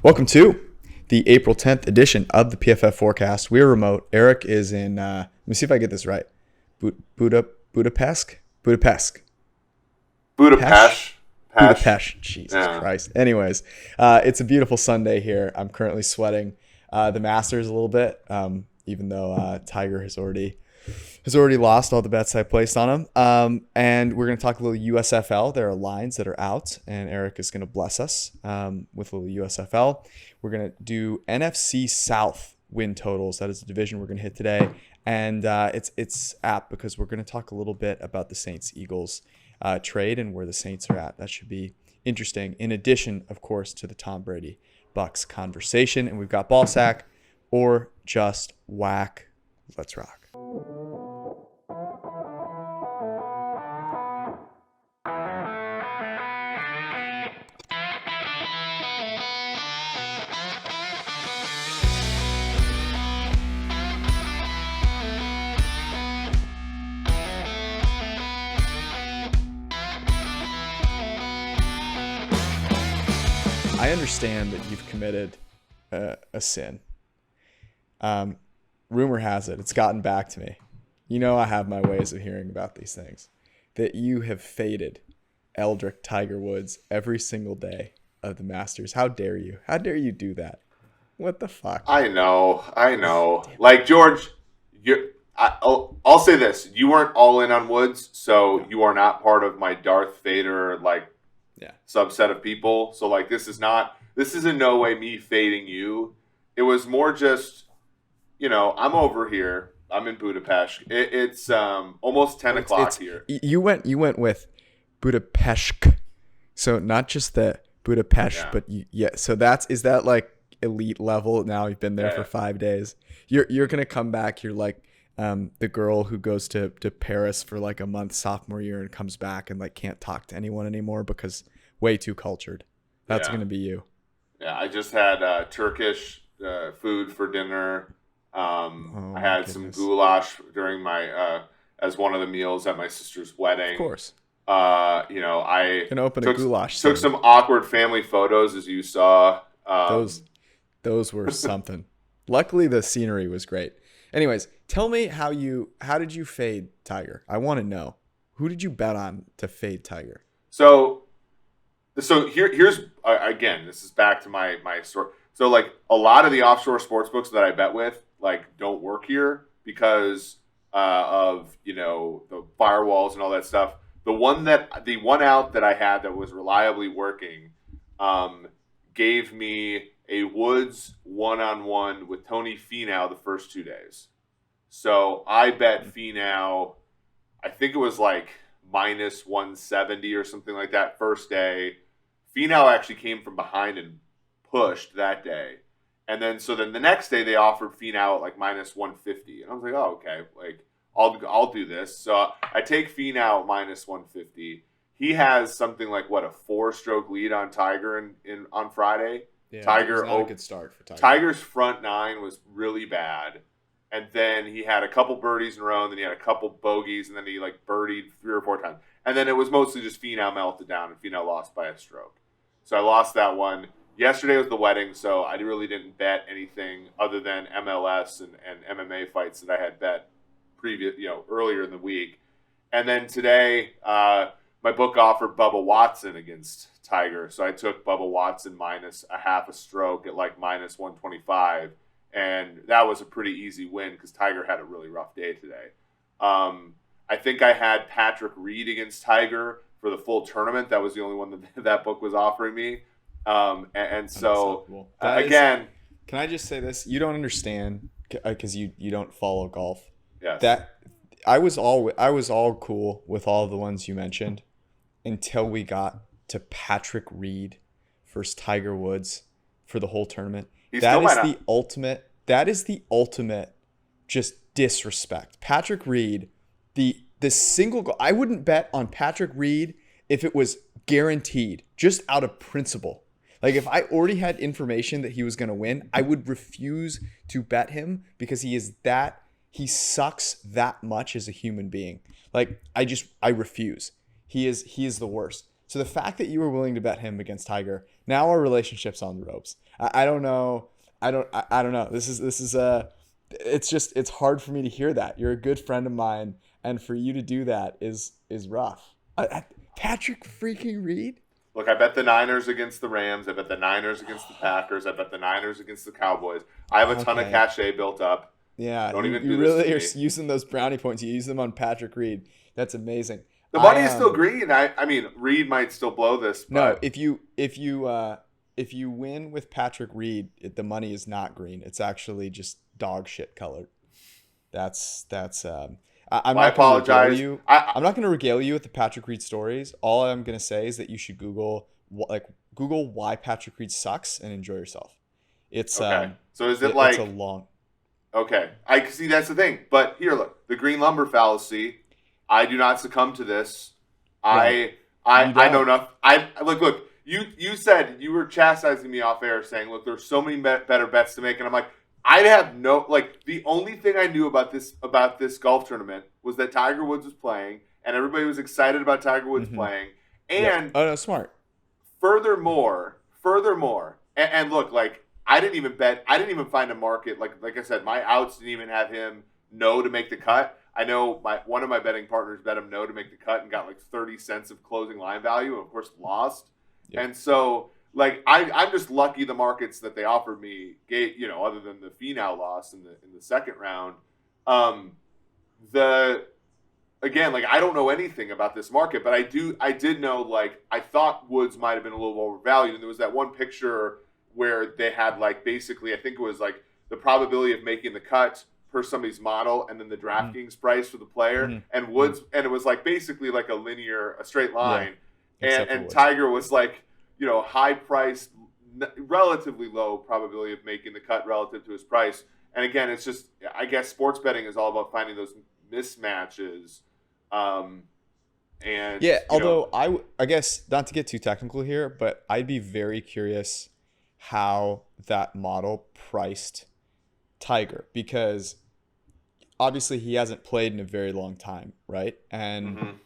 Welcome to the April 10th edition of the PFF Forecast. We're remote. Eric is in, let me see if I get this right. Budapest? Budapest. Budapest. Jesus Christ. Anyways, it's a beautiful Sunday here. I'm currently sweating the Masters a little bit, even though Tiger has already lost all the bets I placed on him. And we're going to talk a little USFL. There are lines that are out, and Eric is going to bless us with a little USFL. We're going to do NFC South win totals. That is the division we're going to hit today. And it's apt because we're going to talk a little bit about the Saints-Eagles trade and where the Saints are at. That should be interesting. In addition, of course, to the Tom Brady Bucks conversation. And we've got Ballsack or just whack. Let's rock. I understand that you've committed a sin. Rumor has it, it's gotten back to me. You know I have my ways of hearing about these things. That you have faded Eldrick Tiger Woods every single day of the Masters. How dare you? How dare you do that? What the fuck? I know. Like, George, I'll say this. You weren't all in on Woods, so you are not part of my Darth Vader, subset of people. So, this is in no way me fading you. It was more just, I'm over here. I'm in Budapest. It's almost 10 o'clock here. You went with Budapest. So not just the Budapest, but so is that like elite level now? You've been there for 5 days. You're going to come back. You're like the girl who goes to Paris for like a month sophomore year and comes back and can't talk to anyone anymore because way too cultured. That's going to be you. Yeah, I just had Turkish food for dinner. I had some goulash during my as one of the meals at my sister's wedding. Of course. I can open a goulash. Took some awkward family photos, as you saw. Those were something. Luckily, the scenery was great. Anyways, tell me how did you fade Tiger? I want to know. Who did you bet on to fade Tiger? So here's again. This is back to my story. So a lot of the offshore sports books that I bet with don't work here because of the firewalls and all that stuff. The one out that I had that was reliably working gave me a Woods 1-on-1 with Tony Finau the first 2 days. So I bet Finau, I think it was minus 170 or something like that first day. Finau actually came from behind and pushed that day. And then the next day they offered Finau at minus 150. And I was like, oh, okay. I'll do this. So I take Finau minus 150. He has something like a 4-stroke lead on Tiger on Friday. Yeah, Tiger, not a good start for Tiger. Tiger's front nine was really bad. And then he had a couple birdies in a row, and then he had a couple bogeys, and then he birdied 3 or 4 times. And then it was mostly just Finau melted down, and Finau lost by a stroke. So I lost that one. Yesterday was the wedding, so I really didn't bet anything other than MLS and MMA fights that I had bet earlier in the week. And then today, my book offered Bubba Watson against Tiger, so I took Bubba Watson minus a half a stroke at minus 125, and that was a pretty easy win because Tiger had a really rough day today. I think I had Patrick Reed against Tiger for the full tournament. That was the only one that book was offering me. And so, again... Can I just say this? You don't understand because you don't follow golf. Yes. That I was all cool with all the ones you mentioned until we got to Patrick Reed versus Tiger Woods for the whole tournament. That is the ultimate just disrespect. Patrick Reed, the single goal. I wouldn't bet on Patrick Reed if it was guaranteed, just out of principle. If I already had information that he was going to win, I would refuse to bet him because he sucks that much as a human being. I refuse. He is the worst. So the fact that you were willing to bet him against Tiger Now our relationship's on the ropes. I don't know. I don't know. This is it's hard for me to hear that. You're a good friend of mine, and for you to do that is rough. Patrick freaking Reed? Look, I bet the Niners against the Rams. I bet the Niners against the Packers. I bet the Niners against the Cowboys. I have a ton of cachet built up. Yeah, Don't even you do really this are using those brownie points. You use them on Patrick Reed. That's amazing. The money is still green. I mean, Reed might still blow this. But... No, if you win with Patrick Reed, the money is not green. It's actually just dog shit colored. I'm not apologize. I'm not going to regale you with the Patrick Reed stories. All I'm going to say is that you should Google why Patrick Reed sucks and enjoy yourself. It's okay. So is it it's a long. Okay, I see. That's the thing. But here, look, the green lumber fallacy. I do not succumb to this. No, I know enough. Look. You said you were chastising me off air, saying, "Look, there's so many better bets to make," and I'm like, I'd have no the only thing I knew about this golf tournament was that Tiger Woods was playing, and everybody was excited about Tiger Woods playing. And oh no, smart. Furthermore, and look, I didn't even find a market. Like I said, my outs didn't even have him no to make the cut. I know one of my betting partners bet him no to make the cut and got 30 cents of closing line value, and of course lost. Yep. And so, I'm just lucky the markets that they offered me gave, other than the Finau loss in the second round. I don't know anything about this market, but I did know, I thought Woods might have been a little overvalued. And there was that one picture where they had basically, I think it was the probability of making the cut per somebody's model, and then the DraftKings price for the player, and Woods, and it was basically a straight line. Yeah. And Tiger was high price, relatively low probability of making the cut relative to his price. And again, it's just, I guess sports betting is all about finding those mismatches. Although I guess, not to get too technical here, but I'd be very curious how that model priced Tiger, because obviously he hasn't played in a very long time, right? And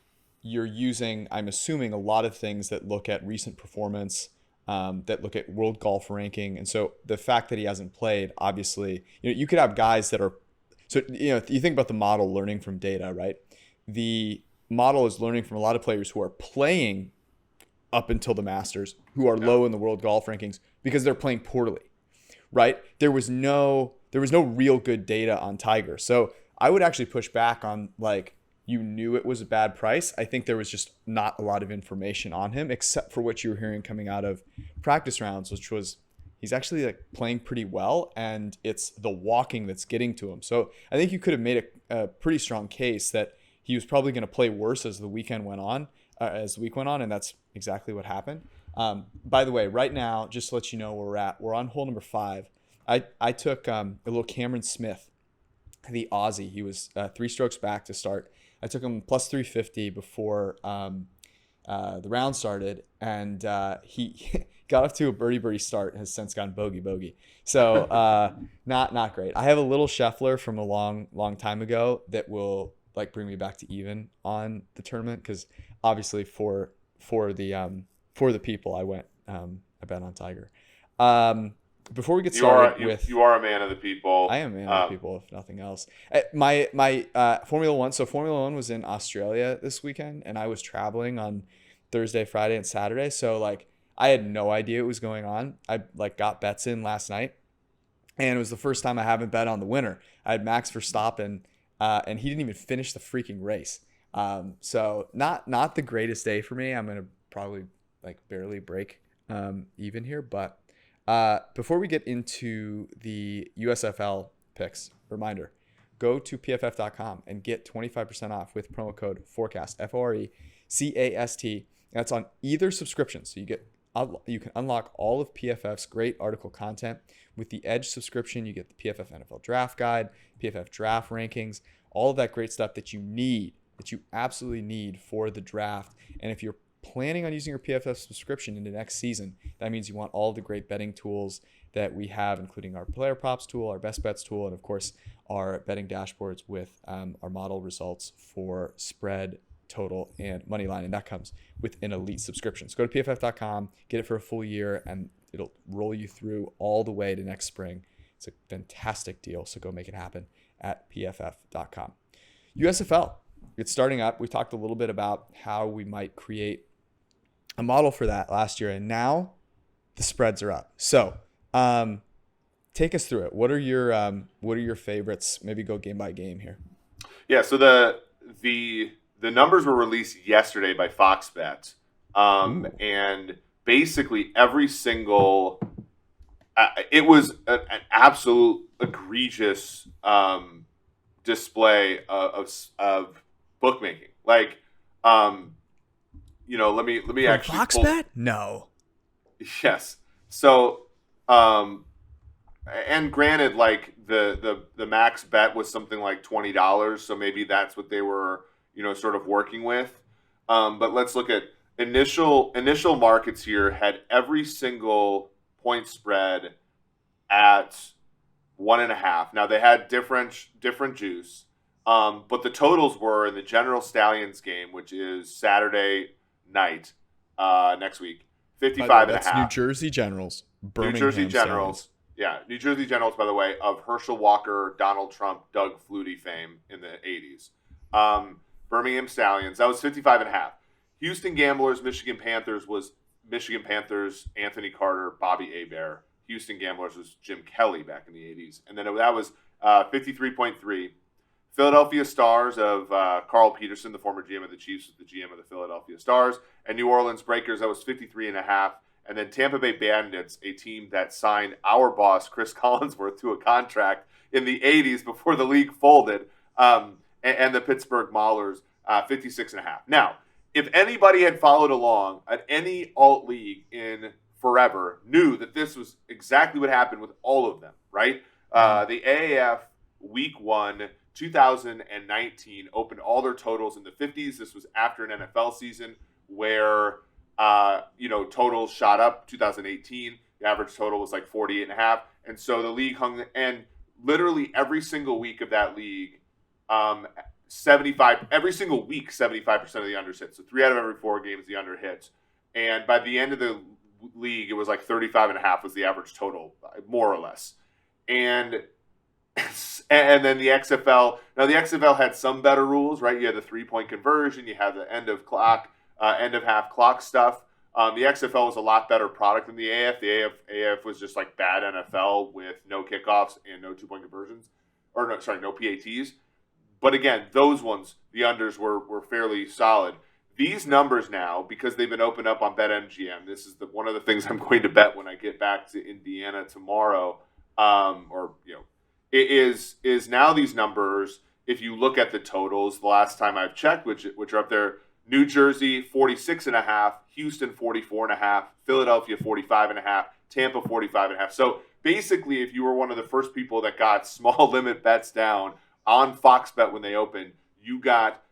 you're using, I'm assuming, a lot of things that look at recent performance, that look at world golf ranking. And so the fact that he hasn't played, obviously, you could have guys that are, you think about the model learning from data, right? The model is learning from a lot of players who are playing up until the Masters, who are low in the world golf rankings because they're playing poorly, right? There was no real good data on Tiger. So I would actually push back on you knew it was a bad price. I think there was just not a lot of information on him, except for what you were hearing coming out of practice rounds, which was he's actually playing pretty well, and it's the walking that's getting to him. So I think you could have made a pretty strong case that he was probably going to play worse as the week went on, and that's exactly what happened. By the way, right now, just to let you know where we're at, we're on hole number 5. I took a little Cameron Smith, the Aussie. He was 3 strokes back to start. I took him plus 350 before the round started, and he got off to a birdie start. Has since gone bogey. So not great. I have a little Scheffler from a long time ago that will bring me back to even on the tournament, because obviously for the people I bet on Tiger. Before we get started, you are a man of the people. I am a man of the people, if nothing else. My Formula One. So Formula One was in Australia this weekend, and I was traveling on Thursday, Friday, and Saturday. So I had no idea what was going on. I got bets in last night, and it was the first time I haven't bet on the winner. I had Max Verstappen, and he didn't even finish the freaking race. So not the greatest day for me. I'm gonna probably barely break even here, but. Before we get into the USFL picks, reminder, go to pff.com and get 25% off with promo code FORECAST, FORECAST. That's on either subscription. So you can unlock all of PFF's great article content. With the Edge subscription, you get the PFF NFL Draft Guide, PFF Draft Rankings, all of that great stuff that you absolutely need for the draft. And if you're planning on using your PFF subscription into next season, that means you want all the great betting tools that we have, including our player props tool, our best bets tool, and of course our betting dashboards with our model results for spread, total, and money line, and that comes with an elite subscription. So go to pff.com, get it for a full year, and it'll roll you through all the way to next spring. It's a fantastic deal, so go make it happen at pff.com. USFL, it's starting up. We talked a little bit about how we might create a model for that last year, and now the spreads are up. So take us through it. What are your favorites? Maybe go game by game here. Yeah, so the numbers were released yesterday by Fox Bet, and basically every single it was an absolute egregious display of bookmaking. Like, let me actually Fox Bet? No. Yes. So, and granted, like the max bet was something like $20, so maybe that's what they were, sort of working with. But let's look at initial markets here. Had every single point spread at 1.5. Now they had different juice, but the totals were in the General Stallions game, which is Saturday night next week. 55 and a half. That's New Jersey Generals. New Jersey Generals. Yeah, New Jersey Generals, by the way, of Herschel Walker, Donald Trump, Doug Flutie fame in the 80s. Birmingham Stallions, that was 55 and a half. Houston Gamblers, Michigan Panthers was Michigan Panthers, Anthony Carter, Bobby Hebert. Houston Gamblers was Jim Kelly back in the 80s. And then that was 53.3. Philadelphia Stars of Carl Peterson, the former GM of the Chiefs, was the GM of the Philadelphia Stars. And New Orleans Breakers, that was 53 and a half. And then Tampa Bay Bandits, a team that signed our boss, Chris Collinsworth, to a contract in the 80s before the league folded, and the Pittsburgh Maulers, 56 and a half. Now, if anybody had followed along at any alt league in forever, knew that this was exactly what happened with all of them, right? The AAF Week 1, 2019 opened all their totals in the 50s. This was after an NFL season where totals shot up. 2018, the average total was like 48 and a half. And so the league hung, and literally every single week of that league, 75 of the under hits. So 3 out of every 4 games, the under hits. And by the end of the league, it was like 35 and a half was the average total, more or less. And then the XFL, now the XFL had some better rules, right? You had the 3-point conversion, you had the end of half clock stuff. The XFL was a lot better product than the AF. The AF was just like bad NFL with no kickoffs and no 2-point conversions, no PATs. But again, those ones, the unders were fairly solid. These numbers now, because they've been opened up on BetMGM, this is one of the things I'm going to bet when I get back to Indiana tomorrow. It is now these numbers. If you look at the totals, the last time I've checked, which are up there, New Jersey 46 and a half, Houston 44 and a half, Philadelphia 45 and a half, Tampa 45 and a half. So basically, if you were one of the first people that got small limit bets down on Fox Bet when they opened, you got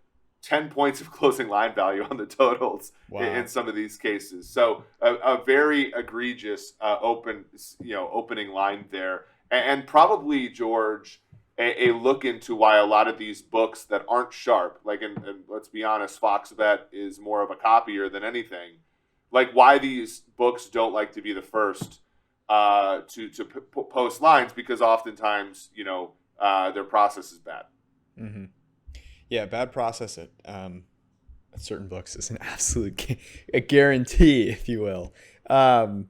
10 points of closing line value on the totals. Wow. In some of these cases. So a very egregious opening line there. And probably, George, a look into why a lot of these books that aren't sharp, like, and let's be honest, Fox Bet is more of a copier than anything, like why these books don't like to be the first to post lines, because oftentimes, their process is bad. Mm-hmm. Yeah, bad process at certain books is an absolute a guarantee, if you will. I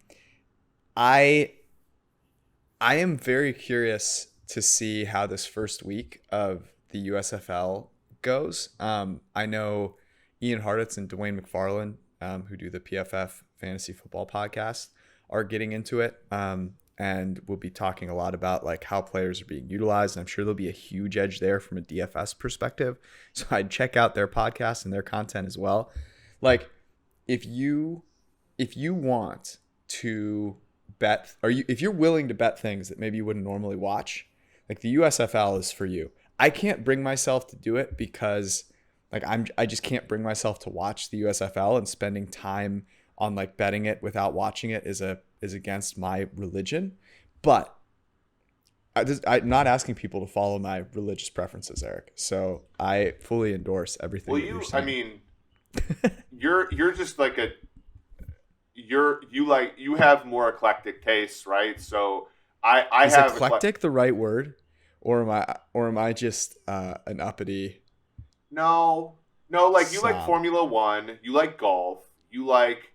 am very curious to see how this first week of the USFL goes. I know Ian Hartitz and Dwayne McFarland, who do the PFF Fantasy Football Podcast, are getting into it. And we'll be talking a lot about like how players are being utilized. And I'm sure there'll be a huge edge there from a DFS perspective. So I'd check out their podcast and their content as well. Like if you want to bet, if you're willing to bet things that maybe you wouldn't normally watch, like the USFL is for you. I can't bring myself to do it because like I just can't bring myself to watch the USFL, and spending time on like betting it without watching it is against my religion. But I'm not asking people to follow my religious preferences, Eric. So I fully endorse everything that you're saying. I mean, you're just like you have more eclectic tastes, right? So I Is have eclectic the right word, or am I just an uppity no, like you like snob? Formula One, you like golf, you like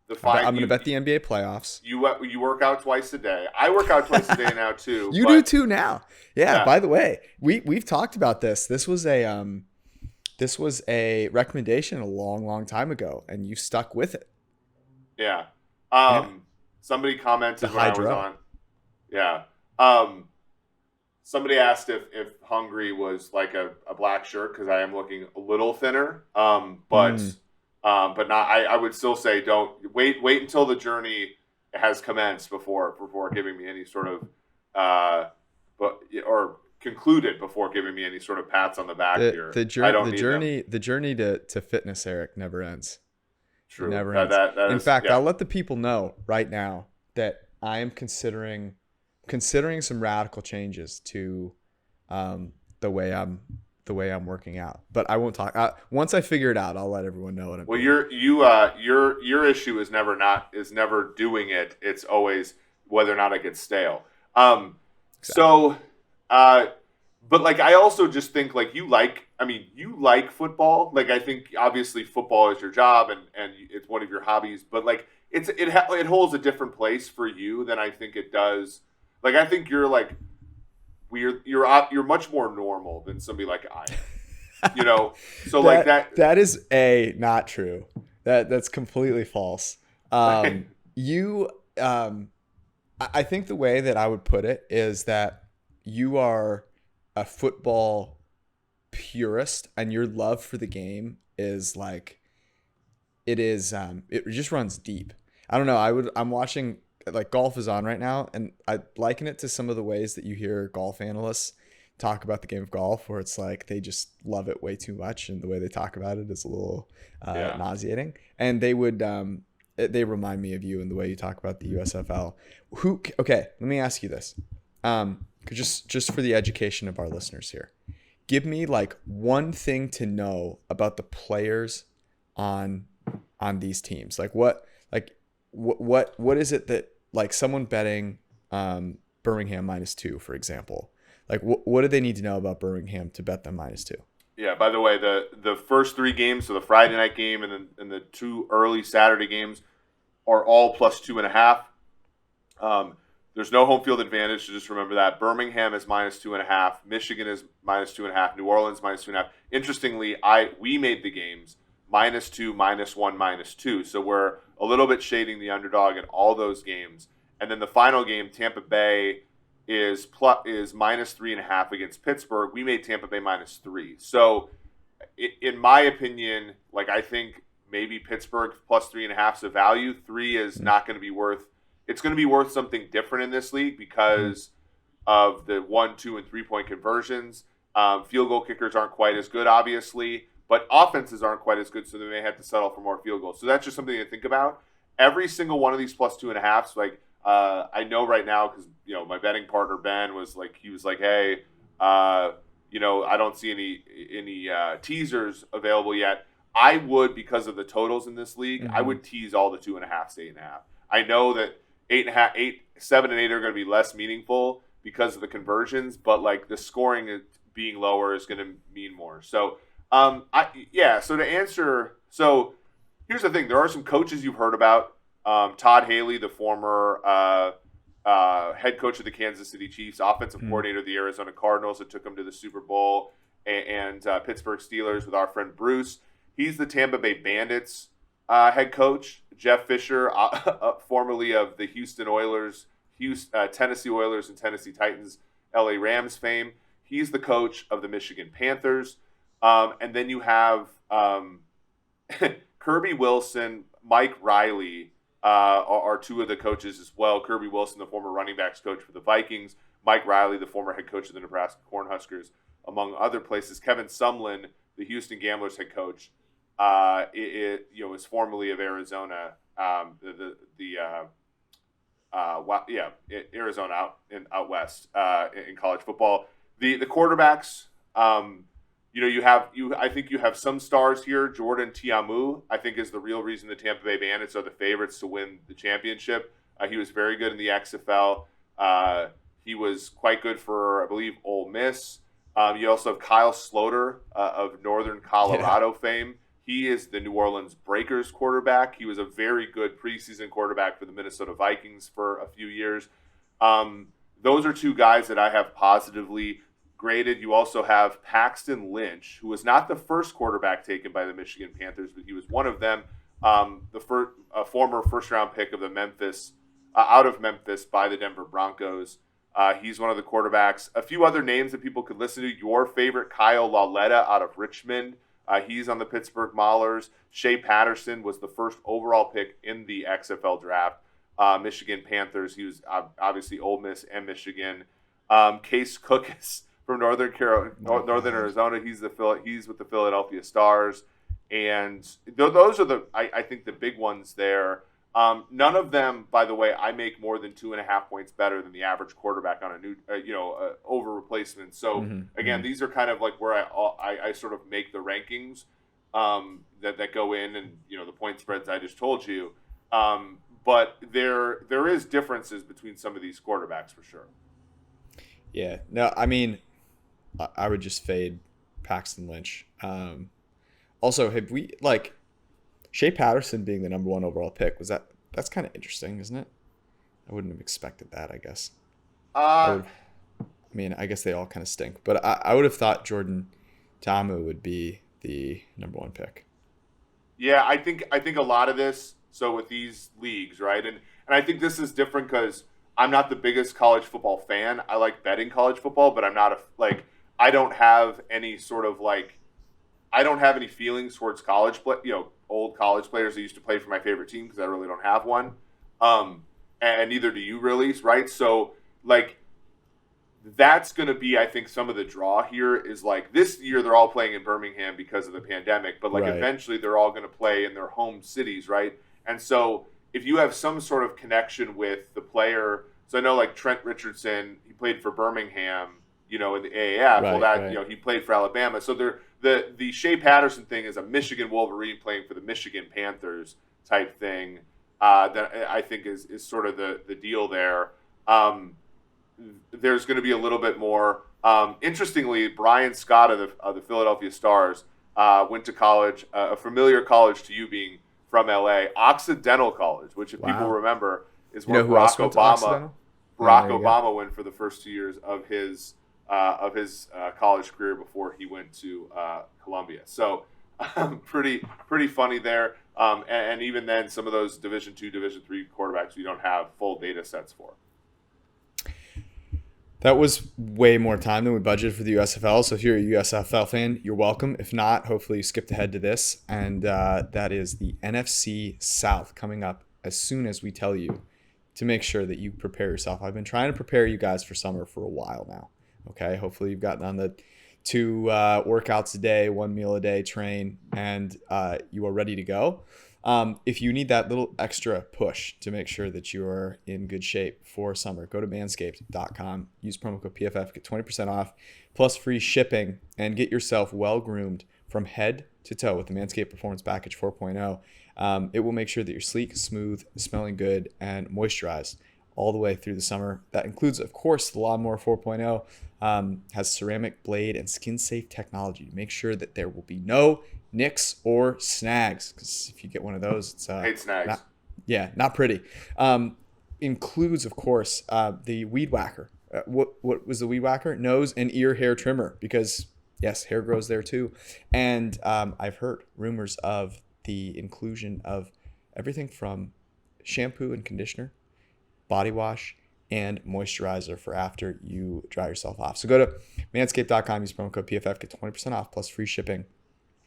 the I'm five. gonna bet the NBA playoffs. You work out twice a day. I work out twice a day now too. You do But too now. Yeah. yeah, By the way, we've talked about this. This was a recommendation a long, long time ago, and you stuck with it. yeah. Yeah. Somebody The commented when I was hydro. on. Yeah. Um, somebody asked if hungry was like a black shirt because I am looking a little thinner. Mm. But not. I would still say don't wait until the journey has commenced before giving me any sort of but or concluded before giving me any sort of pats on the back here. I don't need them. The journey to fitness, Eric, never ends. It True. never ends. That In is fact, yeah. I'll let the people know right now that I am considering some radical changes to the way I'm working out. But I won't talk. Once I figure it out, I'll let everyone know what I'm Well, doing. your issue is never doing it. It's always whether or not it gets stale. Exactly. So, uh, but like I also just think like you like football. Like I think obviously football is your job and it's one of your hobbies. But like it holds a different place for you than I think it does. Like I think you're like weird. You're much more normal than somebody like I am. So like that. That is not true. That's completely false. You I think the way that I would put it is that you are a football purist, and your love for the game is like it just runs deep. I don't know. I'm watching, like, golf is on right now, and I liken it to some of the ways that you hear golf analysts talk about the game of golf, where it's like they just love it way too much, and the way they talk about it is a little Yeah. nauseating. And they remind me of you in the way you talk about the USFL. Okay, let me ask you this, just for the education of our listeners here. Give me like one thing to know about the players on these teams. What is it that, like, someone betting Birmingham -2, for example? Like, what do they need to know about Birmingham to bet them -2? Yeah. By the way, the first three games, so the Friday night game and the two early Saturday games, are all +2.5. There's no home field advantage, so just remember that. Birmingham is -2.5. Michigan is -2.5. New Orleans -2.5. Interestingly, we made the games -2, -1, -2. So we're a little bit shading the underdog in all those games. And then the final game, Tampa Bay is -3.5 against Pittsburgh. We made Tampa Bay -3. So in my opinion, like I think maybe Pittsburgh +3.5 is a value. 3 is not going to be worth. It's going to be worth something different in this league because of the 1, 2, and 3-point conversions. Field goal kickers aren't quite as good, obviously, but offenses aren't quite as good, so they may have to settle for more field goals. So that's just something to think about. Every single one of these +2.5s, like I know right now because my betting partner Ben was like, hey, I don't see any teasers available yet. I would, because of the totals in this league, I would tease all the 2.5s to 8.5. I know that 7 and 8 are going to be less meaningful because of the conversions, but like the scoring being lower is going to mean more. So, So to answer, here's the thing: there are some coaches you've heard about. Todd Haley, the former head coach of the Kansas City Chiefs, offensive coordinator of the Arizona Cardinals that took them to the Super Bowl, and Pittsburgh Steelers with our friend Bruce. He's the Tampa Bay Bandits head coach. Jeff Fisher, formerly of the Houston Oilers, Tennessee Oilers and Tennessee Titans, LA Rams fame. He's the coach of the Michigan Panthers. And then you have Kirby Wilson, Mike Riley are two of the coaches as well. Kirby Wilson, the former running backs coach for the Vikings. Mike Riley, the former head coach of the Nebraska Cornhuskers, among other places. Kevin Sumlin, the Houston Gamblers head coach, is formerly of Arizona. Arizona out west in college football. The quarterbacks, I think you have some stars here. Jordan Tiamu, I think, is the real reason the Tampa Bay Bandits are the favorites to win the championship. He was very good in the XFL. He was quite good for, I believe, Ole Miss. You also have Kyle Sloter of Northern Colorado fame. He is the New Orleans Breakers quarterback. He was a very good preseason quarterback for the Minnesota Vikings for a few years. Those are two guys that I have positively graded. You also have Paxton Lynch, who was not the first quarterback taken by the Michigan Panthers, but he was one of them. A former first-round pick of the out of Memphis by the Denver Broncos. He's one of the quarterbacks. A few other names that people could listen to. Your favorite, Kyle Lauletta out of Richmond. He's on the Pittsburgh Maulers. Shea Patterson was the first overall pick in the XFL draft. Michigan Panthers. He was obviously Ole Miss and Michigan. Case Cookus from Northern Arizona. He's with the Philadelphia Stars. And those are I think the big ones there. None of them, by the way, I make more than 2.5 points better than the average quarterback on a new, over replacement. So again, these are kind of like where I sort of make the rankings that go in, and the point spreads I just told you. But there is differences between some of these quarterbacks for sure. Yeah, no, I mean, I would just fade Paxton Lynch. Also, have we Shea Patterson being the number 1 overall pick, that's kind of interesting, isn't it? I wouldn't have expected that, I guess. I guess they all kind of stink, but I would have thought Jordan Ta'amu would be the number 1 pick. Yeah, I think a lot of this, so with these leagues, right? And I think this is different because I'm not the biggest college football fan. I like betting college football, but I'm not I don't have any sort of I don't have any feelings towards old college players that used to play for my favorite team because I really don't have one. And neither do you really, right? So, that's going to be, I think, some of the draw here is this year they're all playing in Birmingham because of the pandemic, but eventually they're all going to play in their home cities, right? And so if you have some sort of connection with the player, so I know Trent Richardson, he played for Birmingham, in the AAF. He played for Alabama. So the Shea Patterson thing is a Michigan Wolverine playing for the Michigan Panthers type thing that I think is sort of the deal there. There's going to be a little bit more. Interestingly, Brian Scott of the Philadelphia Stars went to college, a familiar college to you being from LA, Occidental College, which if people remember is where Barack Obama went for the first 2 years of his college career before he went to Columbia. So pretty funny there. And even then, some of those Division II, Division III quarterbacks we don't have full data sets for. That was way more time than we budgeted for the USFL. So if you're a USFL fan, you're welcome. If not, hopefully you skipped ahead to this. And that is the NFC South coming up as soon as we tell you to make sure that you prepare yourself. I've been trying to prepare you guys for summer for a while now. Okay, hopefully you've gotten on the 2 workouts a day, 1 meal a day train, and you are ready to go. If you need that little extra push to make sure that you are in good shape for summer, go to manscaped.com, use promo code PFF, get 20% off, plus free shipping, and get yourself well-groomed from head to toe with the Manscaped Performance Package 4.0. It will make sure that you're sleek, smooth, smelling good, and moisturized all the way through the summer. That includes, of course, the Lawnmower 4.0, has ceramic blade and skin-safe technology to make sure that there will be no nicks or snags. Because if you get one of those, it's hate snags. Not pretty. Includes, of course, the Weed Whacker. What was the Weed Whacker? Nose and ear hair trimmer, because yes, hair grows there too. And I've heard rumors of the inclusion of everything from shampoo and conditioner, body wash, and moisturizer for after you dry yourself off. So go to manscaped.com, use promo code PFF, get 20% off plus free shipping,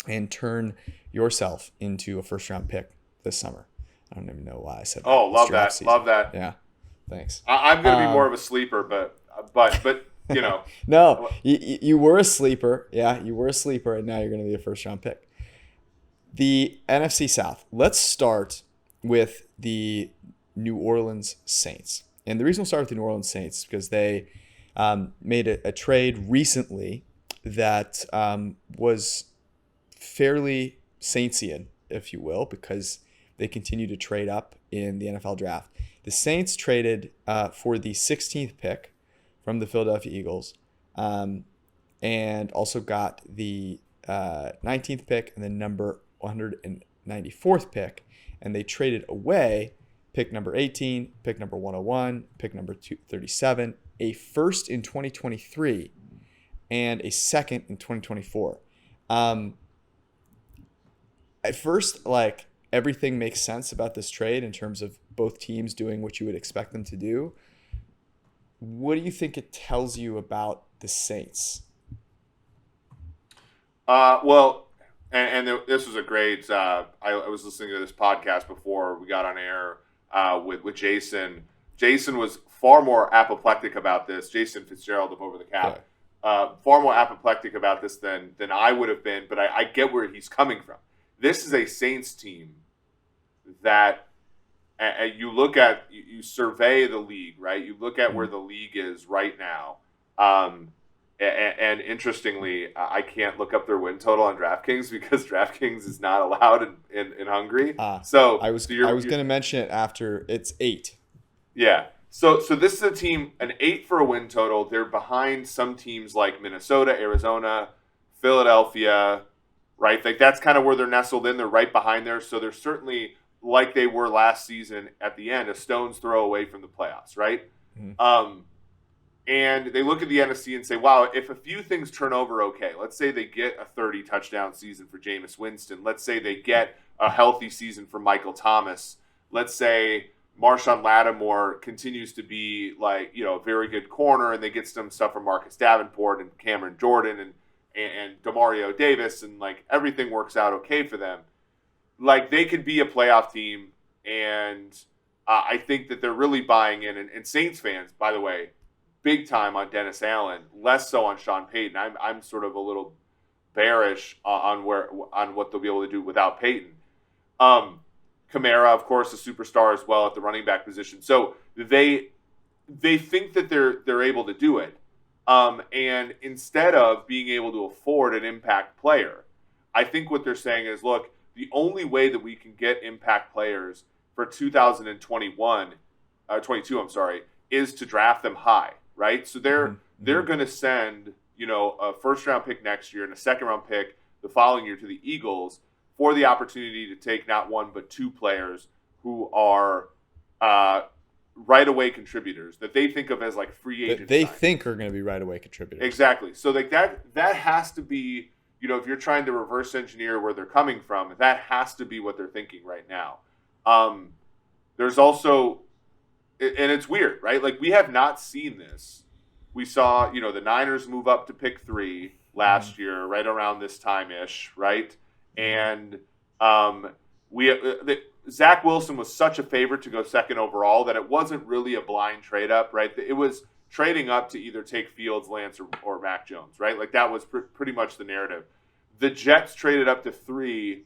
and turn yourself into a first-round pick this summer. I don't even know why I said that. Oh, love that. Season. Love that. Yeah, thanks. I'm going to be more of a sleeper, but you know. No, you were a sleeper. Yeah, you were a sleeper, and now you're going to be a first-round pick. The NFC South. Let's start with the New Orleans Saints. And the reason we'll start with the New Orleans Saints is because they made a trade recently that was fairly Saintsian, if you will, because they continue to trade up in the NFL draft. The Saints traded for the 16th pick from the Philadelphia Eagles, and also got the 19th pick and the number 194th pick, and they traded away pick number 18, pick number 101, pick number 237, a first in 2023, and a second in 2024. At first, like, everything makes sense about this trade in terms of both teams doing what you would expect them to do. What do you think it tells you about the Saints? Well, and this was a great. I was listening to this podcast before we got on air with Jason. Jason was far more apoplectic about this. Jason Fitzgerald of Over the Cap, far more apoplectic about this than I would have been. But I get where he's coming from. This is a Saints team that you look at, you survey the league, right? You look at where the league is right now. And interestingly, I can't look up their win total on DraftKings because DraftKings is not allowed in Hungary. So I was going to mention it after. It's 8. Yeah. So this is a team, an 8 for a win total. They're behind some teams like Minnesota, Arizona, Philadelphia, right? Like that's kind of where they're nestled in. They're right behind there. So they're certainly, like they were last season at the end, a stone's throw away from the playoffs, right? Mm-hmm. And they look at the NFC and say, wow, if a few things turn over okay, let's say they get a 30-touchdown season for Jameis Winston. Let's say they get a healthy season for Michael Thomas. Let's say Marshawn Lattimore continues to be like, a very good corner, and they get some stuff from Marcus Davenport and Cameron Jordan and Demario Davis, and like everything works out okay for them. Like they could be a playoff team, and I think that they're really buying in. And Saints fans, by the way, big time on Dennis Allen, less so on Sean Payton. I'm sort of a little bearish on what they'll be able to do without Payton. Kamara, of course, a superstar as well at the running back position. So they think that they're able to do it. And instead of being able to afford an impact player, I think what they're saying is, look, the only way that we can get impact players for 2022, is to draft them high, right? So they're going to send, a first-round pick next year and a second-round pick the following year to the Eagles for the opportunity to take not one but two players who are right-away contributors that they think of as like free agents. They think are going to be right-away contributors. Exactly. So like that has to be, if you're trying to reverse engineer where they're coming from, that has to be what they're thinking right now. There's also, and it's weird, right? Like we have not seen this. We saw, the Niners move up to pick 3 last year, right around this time-ish, right? And Zach Wilson was such a favorite to go second overall that it wasn't really a blind trade up, right? It was trading up to either take Fields, Lance, or Mac Jones, right? Like that was pretty much the narrative. The Jets traded up to 3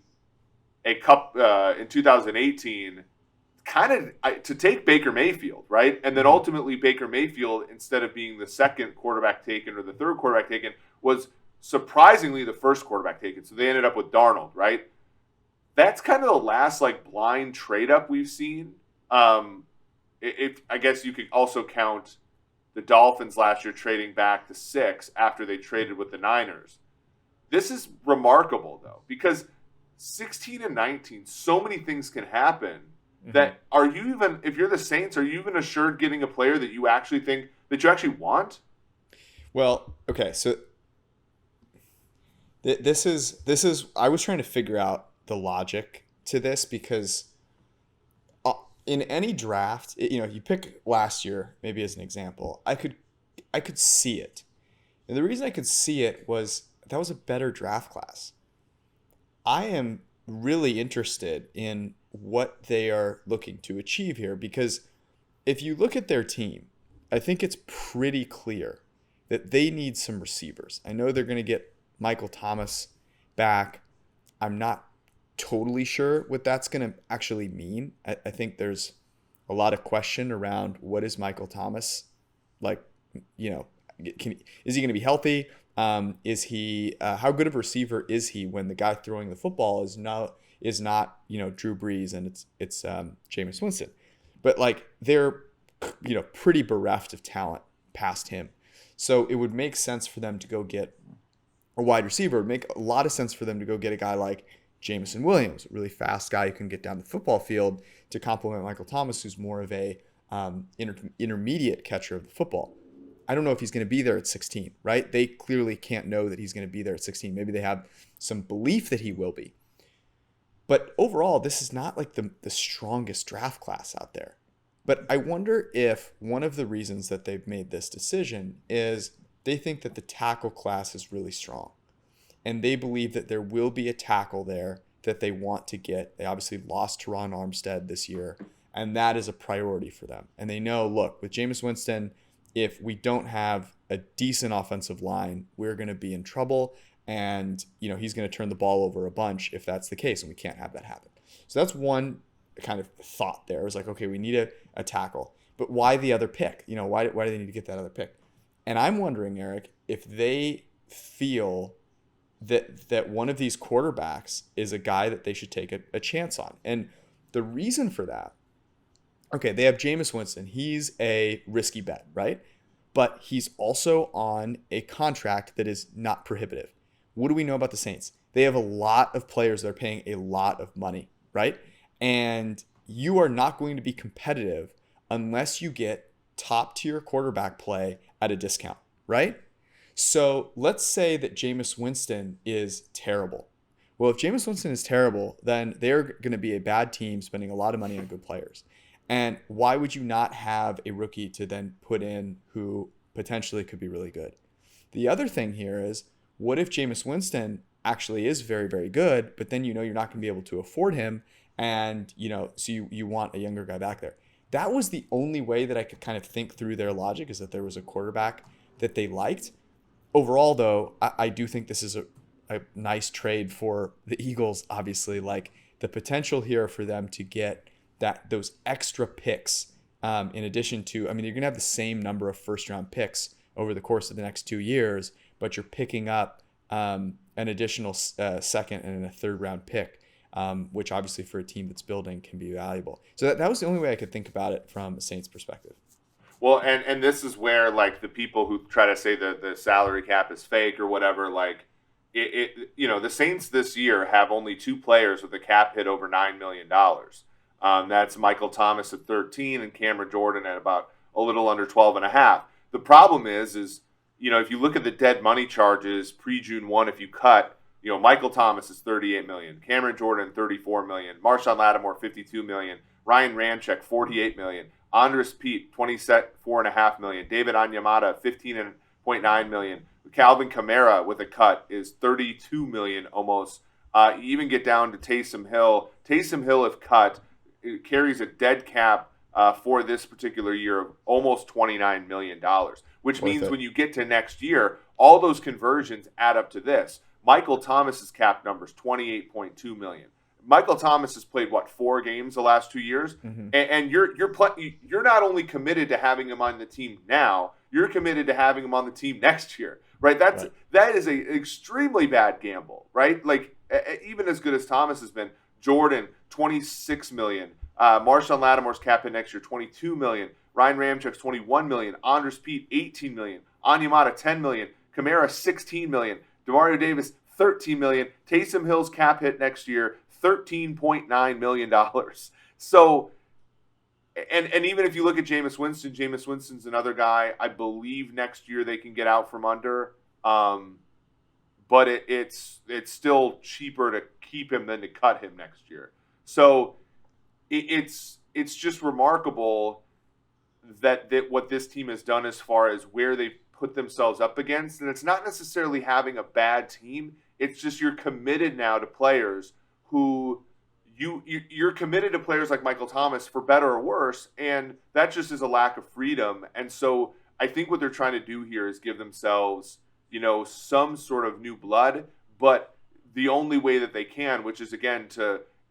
in 2018, kind of to take Baker Mayfield, right? And then ultimately Baker Mayfield, instead of being the second quarterback taken or the third quarterback taken, was surprisingly the first quarterback taken. So they ended up with Darnold, right? That's kind of the last like blind trade up we've seen. If I guess you could also count the Dolphins last year trading back to 6 after they traded with the Niners. This is remarkable though, because 16 and 19, so many things can happen. That if you're the Saints, are you even assured getting a player that you actually think that you actually want? Well, okay, so this is I was trying to figure out the logic to this because in any draft, you pick last year maybe as an example, I could see it, and the reason I could see it was that was a better draft class. I am really interested in what they are looking to achieve here, because if you look at their team, I think it's pretty clear that they need some receivers. I know they're going to get Michael Thomas back. I'm not totally sure what that's going to actually mean. I think there's a lot of question around what is Michael Thomas like. Is he going to be healthy? Is he how good of a receiver is he when the guy throwing the football is not Drew Brees and it's Jameis Winston, but like they're pretty bereft of talent past him. So it would make sense for them to go get a wide receiver. It would make a lot of sense for them to go get a guy like Jameson Williams, a really fast guy who can get down the football field to complement Michael Thomas, who's more of a intermediate catcher of the football. I don't know if he's going to be there at 16, right? They clearly can't know that he's going to be there at 16. Maybe they have some belief that he will be. But overall, this is not like the strongest draft class out there. But I wonder if one of the reasons that they've made this decision is they think that the tackle class is really strong. And they believe that there will be a tackle there that they want to get. They obviously lost Teron Armstead this year, and that is a priority for them. And they know, look, with Jameis Winston, if we don't have a decent offensive line, we're going to be in trouble. And, he's going to turn the ball over a bunch if that's the case, and we can't have that happen. So that's one kind of thought there. It was like, okay, we need a tackle. But why the other pick? Why do they need to get that other pick? And I'm wondering, Eric, if they feel that one of these quarterbacks is a guy that they should take a chance on. And the reason for that, okay, they have Jameis Winston. He's a risky bet, right? But he's also on a contract that is not prohibitive. What do we know about the Saints? They have a lot of players that are paying a lot of money, right? And you are not going to be competitive unless you get top-tier quarterback play at a discount, right? So let's say that Jameis Winston is terrible. Well, if Jameis Winston is terrible, then they're going to be a bad team spending a lot of money on good players. And why would you not have a rookie to then put in who potentially could be really good? The other thing here is, what if Jameis Winston actually is very, very good, but then you're not going to be able to afford him, and so you want a younger guy back there. That was the only way that I could kind of think through their logic, is that there was a quarterback that they liked. Overall, though, I do think this is a nice trade for the Eagles. Obviously, like the potential here for them to get those extra picks, in addition to, you're going to have the same number of first-round picks over the course of the next 2 years, but you're picking up an additional second and a third-round pick, which obviously for a team that's building can be valuable. So that was the only way I could think about it from a Saints perspective. Well, and this is where, like, the people who try to say that the salary cap is fake or whatever, like, the Saints this year have only 2 players with a cap hit over $9 million. That's Michael Thomas at 13 and Cameron Jordan at about a little under 12.5. The problem is if you look at the dead money charges pre-June 1, if you cut, Michael Thomas is $38 million, Cameron Jordan $34 million, Marshawn Lattimore $52 million, Ryan Ramczyk $48 million, Andres Pete $24.5 million, David Onyemata $15.9 million, Calvin Kamara with a cut is $32 million almost. You even get down to Taysom Hill. Taysom Hill, if cut, it carries a dead cap for this particular year of almost $29 million, which means when you get to next year, all those conversions add up to this. Michael Thomas's cap number is $28.2 million. Michael Thomas has played 4 games the last 2 years, and you're not only committed to having him on the team now, you're committed to having him on the team next year, right? That is an extremely bad gamble, right? Like, even as good as Thomas has been, Jordan $26 million, Marshawn Lattimore's cap hit next year $22 million, Ryan Ramczyk's $21 million, Andres Pete $18 million, Onyemata $10 million, Kamara $16 million, Demario Davis $13 million, Taysom Hill's cap hit next year $13.9 million. So, and even if you look at Jameis Winston's another guy. I believe next year they can get out from under, but it's still cheaper to keep him than to cut him next year. So it's just remarkable that what this team has done as far as where they put themselves up against, and it's not necessarily having a bad team. It's just you're committed now to players who you're committed to players like Michael Thomas for better or worse, and that just is a lack of freedom. And so I think what they're trying to do here is give themselves, some sort of new blood, but the only way that they can, which is again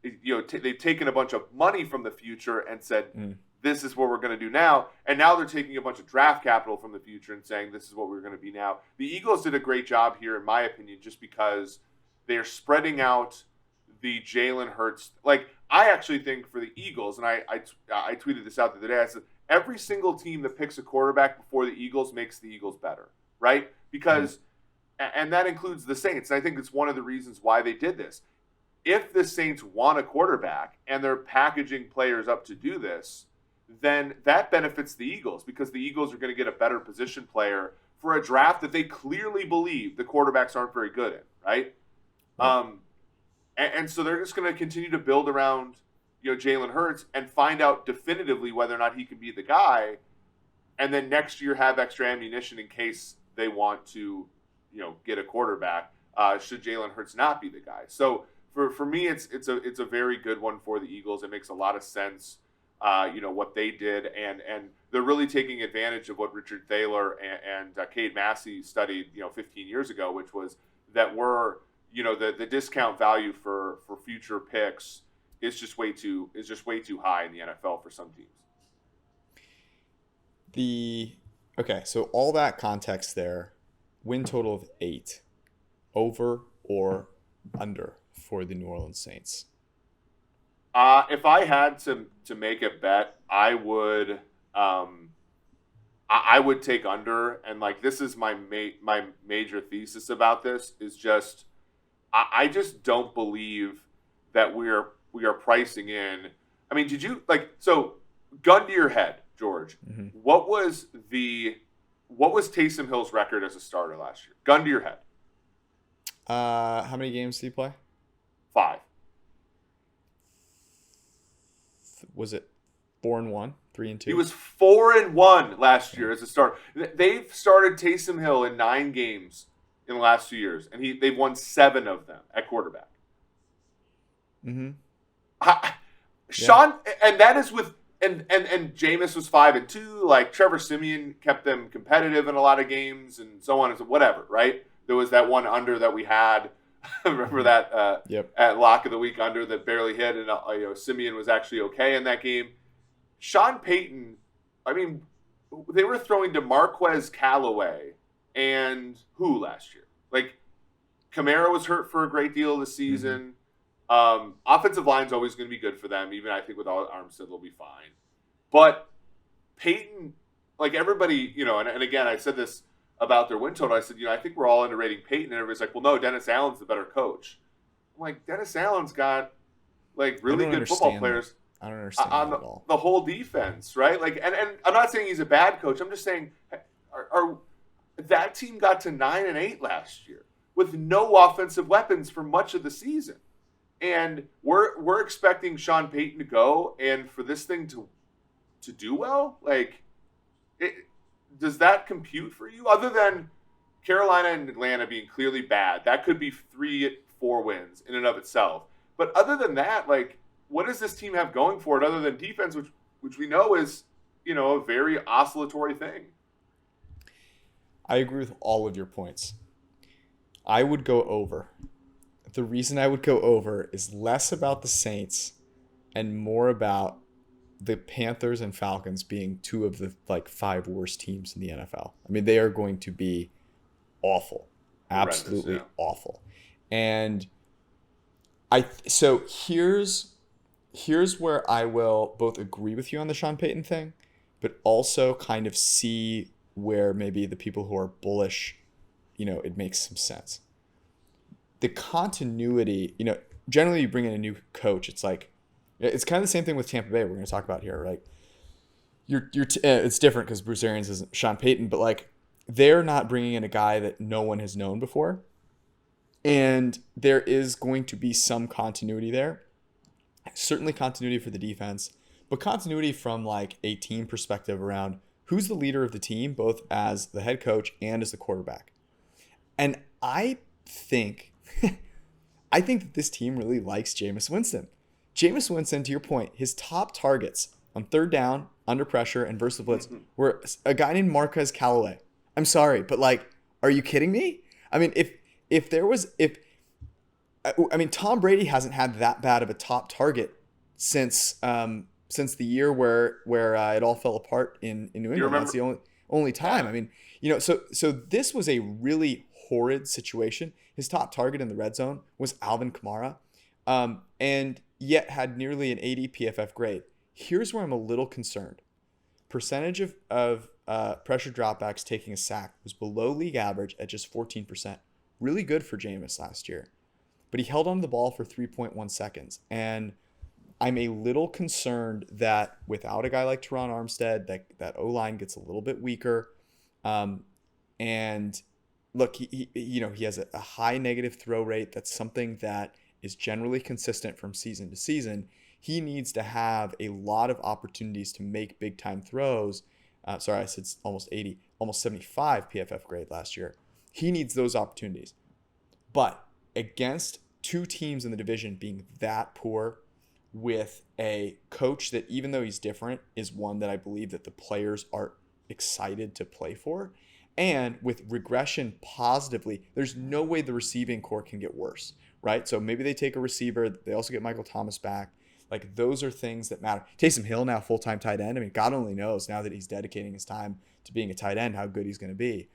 they've taken a bunch of money from the future and said, this is what we're going to do now. And now they're taking a bunch of draft capital from the future and saying this is what we're going to be now. The Eagles did a great job here, in my opinion, just because they're spreading out the Jalen Hurts. Like, I actually think for the Eagles, and I tweeted this out the other day, I said, every single team that picks a quarterback before the Eagles makes the Eagles better, right? Because, and that includes the Saints. And I think it's one of the reasons why they did this. If the Saints want a quarterback and they're packaging players up to do this, then that benefits the Eagles because the Eagles are going to get a better position player for a draft that they clearly believe the quarterbacks aren't very good in, right? And so they're just going to continue to build around, Jalen Hurts and find out definitively whether or not he can be the guy, and then next year have extra ammunition in case they want to, get a quarterback. Should Jalen Hurts not be the guy? So for me, it's a very good one for the Eagles. It makes a lot of sense. What they did, and they're really taking advantage of what Richard Thaler and Cade Massey studied, 15 years ago, which was that the discount value for future picks is just way too high in the NFL for some teams. Okay, so all that context there, win total of 8, over or under for the New Orleans Saints? If I had to make a bet, I would take under, and like this is my major thesis about this is just I just don't believe that we are pricing in. I mean, gun to your head, George. Mm-hmm. What was Taysom Hill's record as a starter last year? Gun to your head. How many games did he play? 5. Was it 4-1, 3-2? He was 4-1 last year as a starter. They've started Taysom Hill in 9 games in the last 2 years, and they've won 7 of them at quarterback. Mm-hmm. Sean, and that is with and Jameis was 5-2. Like Trevor Siemian kept them competitive in a lot of games, and so on and so whatever. Right? There was that one under that we had. Remember that at lock of the week under that barely hit, and Siemian was actually okay in that game. Sean Payton, I mean, they were throwing to Marquez Callaway and who last year? Like Kamara was hurt for a great deal of the season. Mm-hmm. Offensive line's always going to be good for them. Even I think with Armstead they'll be fine. But Payton, like everybody, and again I said this about their win total. I said, I think we're all underrating Peyton. And everybody's like, well, no, Dennis Allen's the better coach. I'm like, Dennis Allen's got like really good football players. I don't understand on that at all. The whole defense, right? Like, and I'm not saying he's a bad coach. I'm just saying, that team got to 9-8 last year with no offensive weapons for much of the season, and we're expecting Sean Payton to go and for this thing to do well, like it. Does that compute for you? Other than Carolina and Atlanta being clearly bad, that could be 3-4 wins in and of itself. But other than that, like, what does this team have going for it other than defense, which we know is, a very oscillatory thing? I agree with all of your points. I would go over. The reason I would go over is less about the Saints and more about the Panthers and Falcons being 2 of the 5 worst teams in the NFL. I mean, they are going to be awful, absolutely awful. And so here's where I will both agree with you on the Sean Payton thing, but also kind of see where maybe the people who are bullish, it makes some sense. The continuity, generally you bring in a new coach, it's like, it's kind of the same thing with Tampa Bay we're going to talk about here, right? It's different because Bruce Arians isn't Sean Payton, but like they're not bringing in a guy that no one has known before. And there is going to be some continuity there. Certainly continuity for the defense, but continuity from like a team perspective around who's the leader of the team, both as the head coach and as the quarterback. And I think that this team really likes Jameis Winston. Jameis Winston, to your point, his top targets on third down, under pressure, and versus the blitz were a guy named Marquez Callaway. I'm sorry, but like, are you kidding me? I mean, Tom Brady hasn't had that bad of a top target since since the year where it all fell apart in New England. That's the only time. I mean, so this was a really horrid situation. His top target in the red zone was Alvin Kamara, and yet had nearly an 80 PFF grade. Here's where I'm a little concerned. Percentage of pressure dropbacks taking a sack was below league average at just 14%. Really good for Jameis last year. But he held on to the ball for 3.1 seconds. And I'm a little concerned that without a guy like Teron Armstead, that O-line gets a little bit weaker. And look, he has a high negative throw rate. That's something that is generally consistent from season to season. He needs to have a lot of opportunities to make big time throws. Sorry, I said almost 80, almost 75 PFF grade last year. He needs those opportunities. But against two teams in the division being that poor, with a coach that, even though he's different, is one that I believe that the players are excited to play for, and with regression positively, there's no way the receiving core can get worse, right? So maybe they take a receiver. They also get Michael Thomas back. Like, those are things that matter. Taysom Hill now full-time tight end. I mean, God only knows now that he's dedicating his time to being a tight end how good he's going to be.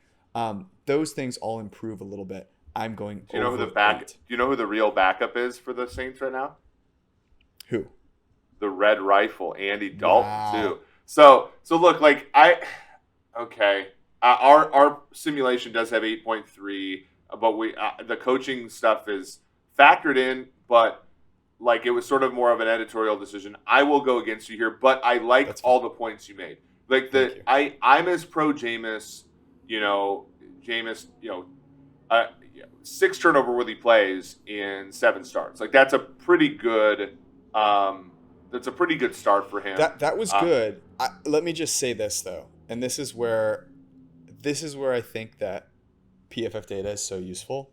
Those things all improve a little bit. I'm going. Do you know who the real backup is for the Saints right now? Who? The Red Rifle, Andy Dalton, too. So look, like our simulation does have 8.3, but the coaching stuff is factored in, but like, it was sort of more of an editorial decision. I will go against you here, but I like all the points you made. Like, I'm as pro Jameis, Jameis, 6 turnover worthy plays in 7 starts. Like, that's a pretty good. That's a pretty good start for him. That was good. Let me just say this though, and this is where I think that PFF data is so useful.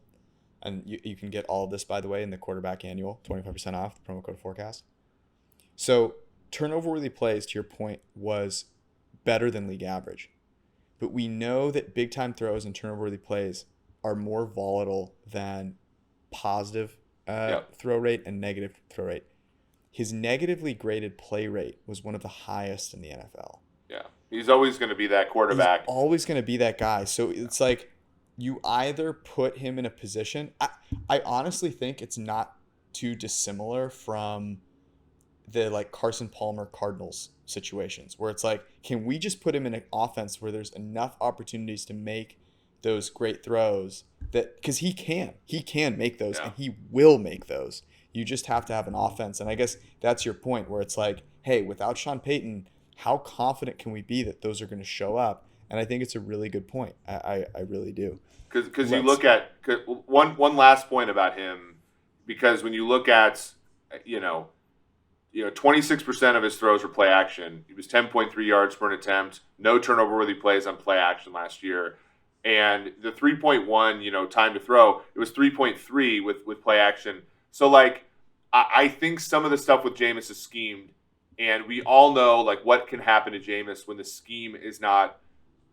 And you can get all of this, by the way, in the quarterback annual, 25% off, the promo code forecast. So turnover-worthy plays, to your point, was better than league average. But we know that big-time throws and turnover-worthy plays are more volatile than positive throw rate and negative throw rate. His negatively graded play rate was one of the highest in the NFL. Yeah, he's always going to be that quarterback. He's always going to be that guy. So it's like, you either put him in a position. I honestly think it's not too dissimilar from the like Carson Palmer Cardinals situations, where it's like, can we just put him in an offense where there's enough opportunities to make those great throws, that because he can make those, and he will make those. You just have to have an offense. And I guess that's your point, where it's like, hey, without Sean Payton, how confident can we be that those are going to show up? And I think it's a really good point. I really do. Because you look at one last point about him, because when you look at 26% of his throws were play action. He was 10.3 yards per attempt, no turnover worthy plays on play action last year, and the 3.1 time to throw, it was 3.3 with play action. So like, I think some of the stuff with Jameis is schemed, and we all know like what can happen to Jameis when the scheme is not.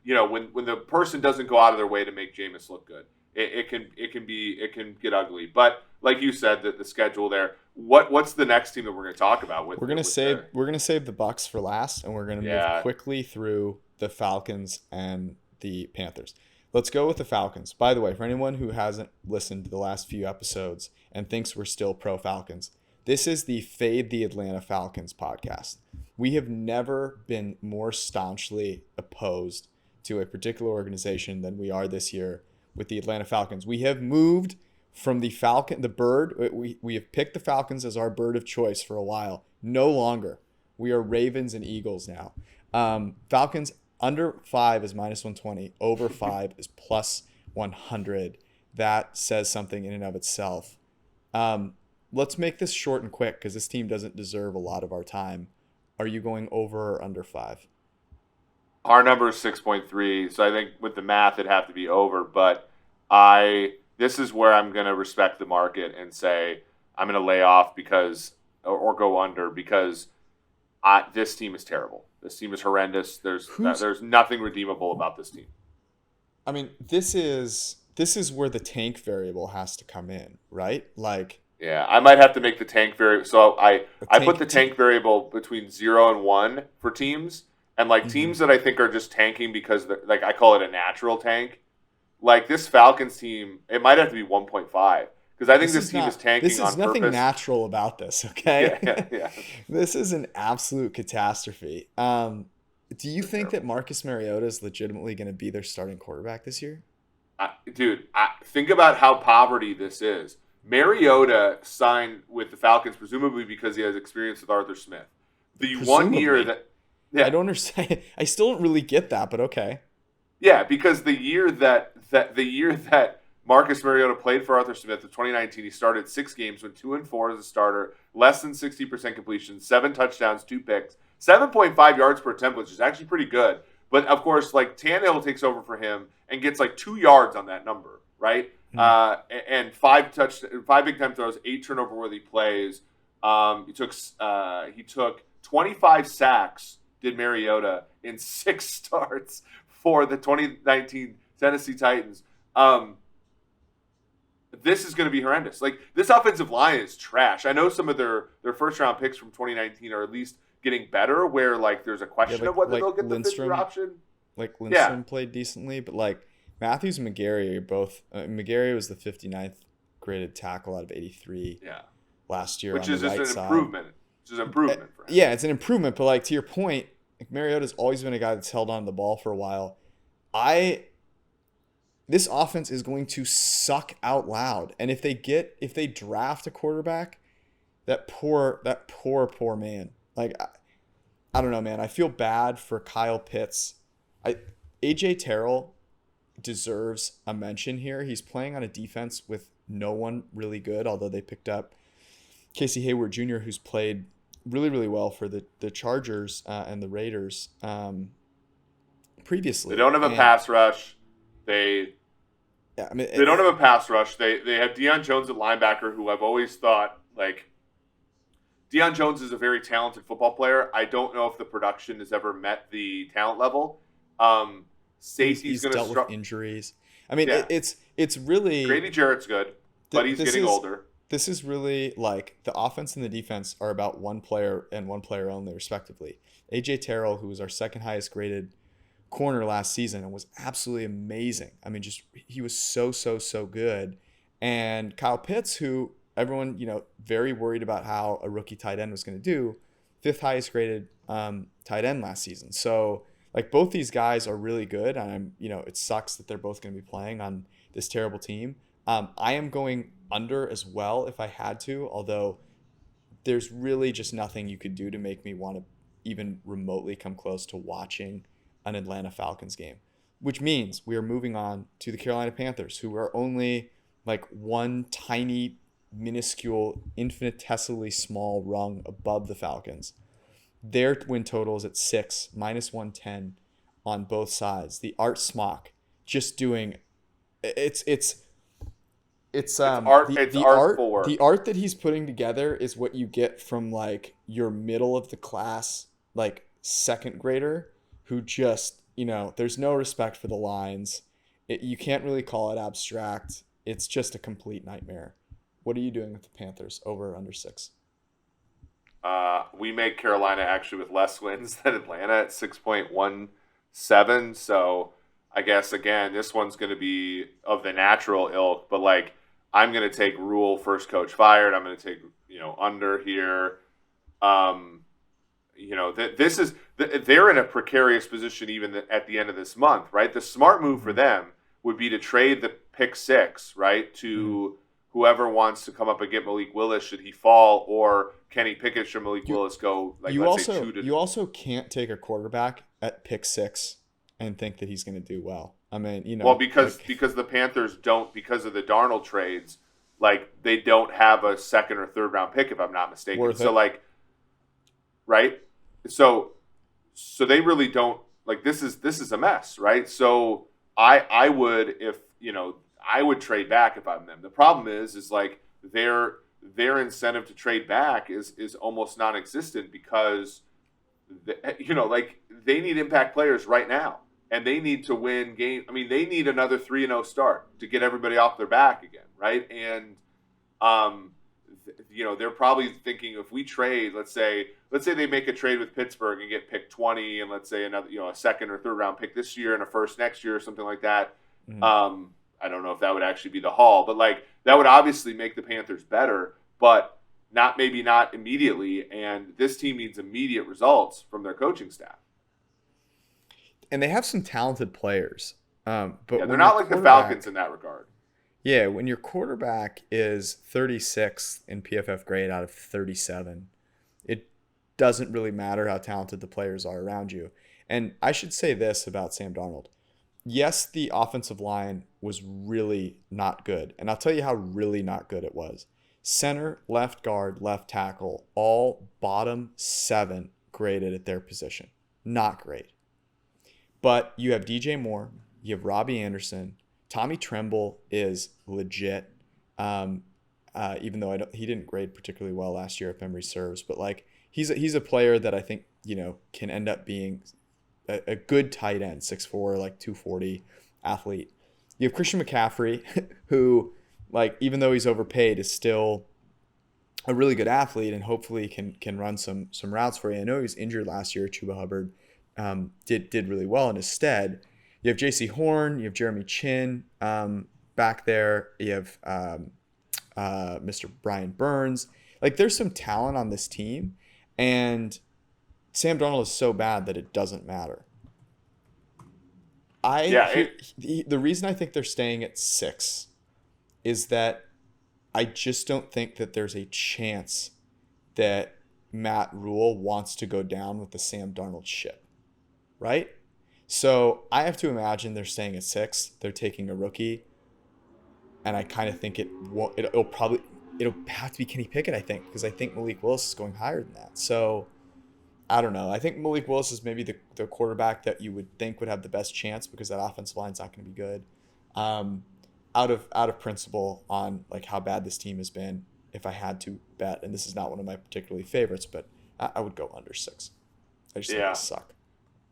When the person doesn't go out of their way to make Jameis look good, it can get ugly. But like you said, the schedule there. What's the next team that we're going to talk about? We're going to save the Bucs for last, and we're going to move quickly through the Falcons and the Panthers. Let's go with the Falcons. By the way, for anyone who hasn't listened to the last few episodes and thinks we're still pro Falcons, this is the Fade the Atlanta Falcons podcast. We have never been more staunchly opposed to a particular organization than we are this year with the Atlanta Falcons. We have moved from the bird. We have picked the Falcons as our bird of choice for a while. No longer. We are Ravens and Eagles now. Falcons under 5 is -120. Over 5 is +100. That says something in and of itself. Let's make this short and quick, because this team doesn't deserve a lot of our time. Are you going over or under 5? Our number is 6.3, so I think with the math it'd have to be over. But this is where I'm going to respect the market and say I'm going to lay off or go under, because this team is terrible. This team is horrendous. There's nothing redeemable about this team. I mean, this is where the tank variable has to come in, right? Like, Yeah, I might have to make the tank variable. So I put the Tank. tank variable between 0 and 1 for teams, and like Mm-hmm. teams that I think are just tanking because like I call it a natural tank. Like this Falcons team, it might have to be 1.5 because I think this team is This tanking is on nothing purpose. natural about this, Yeah, okay? yeah, yeah. This is an absolute catastrophe. Do you They're think that terrible. Marcus Mariota is legitimately going to be their starting quarterback this year? Dude, think about how poverty this is. Mariota signed with the Falcons presumably because he has experience with Arthur Smith. The one year Presumably. that, I yeah, don't understand. I still don't really get that, but okay. yeah, because the year that Marcus Mariota played for Arthur Smith in 2019, he started 6 games, went 2-4 as a starter, less than 60% completion, 7 touchdowns, 2 picks, 7.5 yards per attempt, which is actually pretty good. But of course, like Tannehill takes over for him and gets like 2 yards on that number, right? Hmm. And 5 big time throws, 8 turnover-worthy plays. He took 25 sacks. Did Mariota in 6 starts for the 2019 Tennessee Titans. This is going to be horrendous. Like this offensive line is trash. I know some of their first round picks from 2019 are at least getting better. Where like there's a Yeah, question of whether like they'll get the fifth year Lindstrom, option. like Yeah, Lindstrom played decently, but like Matthews and McGarry are both. McGarry was the 59th graded tackle out of 83 yeah. last year Which on the is just right an side. improvement. Which is an improvement for him. Yeah, it's an improvement, but like to your point, like Mariota's always been a guy that's held on to the ball for a while. I This offense is going to suck out loud, and if they draft a quarterback, that poor man. Like I don't know, man. I feel bad for Kyle Pitts. I AJ Terrell deserves a mention here. He's playing on a defense with no one really good, although they picked up Casey Hayward Jr., who's played really, really well for the Chargers and the Raiders They previously. don't have a And pass rush. They yeah, I mean, they don't have a pass rush. They have Deion Jones at linebacker, who I've always thought like Deion Jones is a very talented football player. I don't know if the production has ever met the talent level. Safety's he's going to dealt with struggle. injuries. I mean, Yeah, it's really Grady Jarrett's good, but he's this getting is older. this is really like the offense and the defense are about one player and one player only, respectively. AJ Terrell, who was our second highest graded corner last season and was absolutely amazing. I mean, just he was so good. And Kyle Pitts, who everyone very worried about how a rookie tight end was going to do, fifth highest graded tight end last season. So like both these guys are really good, and it sucks that they're both going to be playing on this terrible team. I am going under as well if I had to, although there's really just nothing you could do to make me want to even remotely come close to watching an Atlanta Falcons game, which means we are moving on to the Carolina Panthers, who are only like one tiny, minuscule, infinitesimally small rung above the Falcons. Their win total is at 6, -110 on both sides. The Art Smock just doing it's It's art. It's art the for. art that he's putting together is what you get from like your middle of the class like second grader who just there's no respect for the lines. You can't really call it abstract. It's just a complete nightmare. What are you doing with the Panthers over or under 6? We make Carolina actually with less wins than Atlanta at 6.17. So I guess again, this one's going to be of the natural ilk, but like I'm going to take Rule first coach fired. I'm going to take under here. Um, this is they're in a precarious position even at the end of this month, right? The smart move for Mm-hmm. them would be to trade the pick 6, right, Mm-hmm. to whoever wants to come up and get Malik Willis should he fall, or Kenny Pickett should Malik You Willis go like you let's say also 2 to. you also can't take a quarterback at pick 6 and think that he's going to do well. I mean, Well, because like because the Panthers don't, because of the Darnold trades, like they don't have a second or third round pick if I'm not mistaken. worth So it. like, right? So they really don't, like this is a mess, right? So I would, if I would trade back if I'm them. The problem is like their incentive to trade back is almost non-existent because like they need impact players right now, and they need to win game. I mean, they need another 3-0 start to get everybody off their back again, right? And um, they're probably thinking if we trade, let's say they make a trade with Pittsburgh and get pick 20, and let's say another, a second or third round pick this year and a first next year or something like that. Mm-hmm. I don't know if that would actually be the haul, but like that would obviously make the Panthers better, but maybe not immediately. And this team needs immediate results from their coaching staff. And they have some talented players, but they're not like the Falcons in that regard. Yeah, when your quarterback is 36th in PFF grade out of 37, it doesn't really matter how talented the players are around you. And I should say this about Sam Darnold. Yes, the offensive line was really not good. And I'll tell you how really not good it was. Center, left guard, left tackle, all bottom 7 graded at their position. Not great. But you have DJ Moore, you have Robbie Anderson, Tommy Tremble is legit, even though he didn't grade particularly well last year if memory serves. But like he's a player that I think can end up being a good tight end, 6'4", like 240 athlete. You have Christian McCaffrey, who like even though he's overpaid is still a really good athlete and hopefully can run some routes for you. I know he was injured last year. Chuba Hubbard did really well in his stead. You have J.C. Horn, you have Jeremy Chin back there. You have Mr. Brian Burns. Like, there's some talent on this team, and Sam Darnold is so bad that it doesn't matter. The reason I think they're staying at 6 is that I just don't think that there's a chance that Matt Rule wants to go down with the Sam Darnold ship, right? So I have to imagine they're staying at 6. They're taking a rookie, and I kind of think it'll have to be Kenny Pickett. I think because I think Malik Willis is going higher than that. So I don't know. I think Malik Willis is maybe the quarterback that you would think would have the best chance because that offensive line's not going to be good. Out of principle on like how bad this team has been, if I had to bet, and this is not one of my particularly favorites, but I would go under 6. I just think they suck.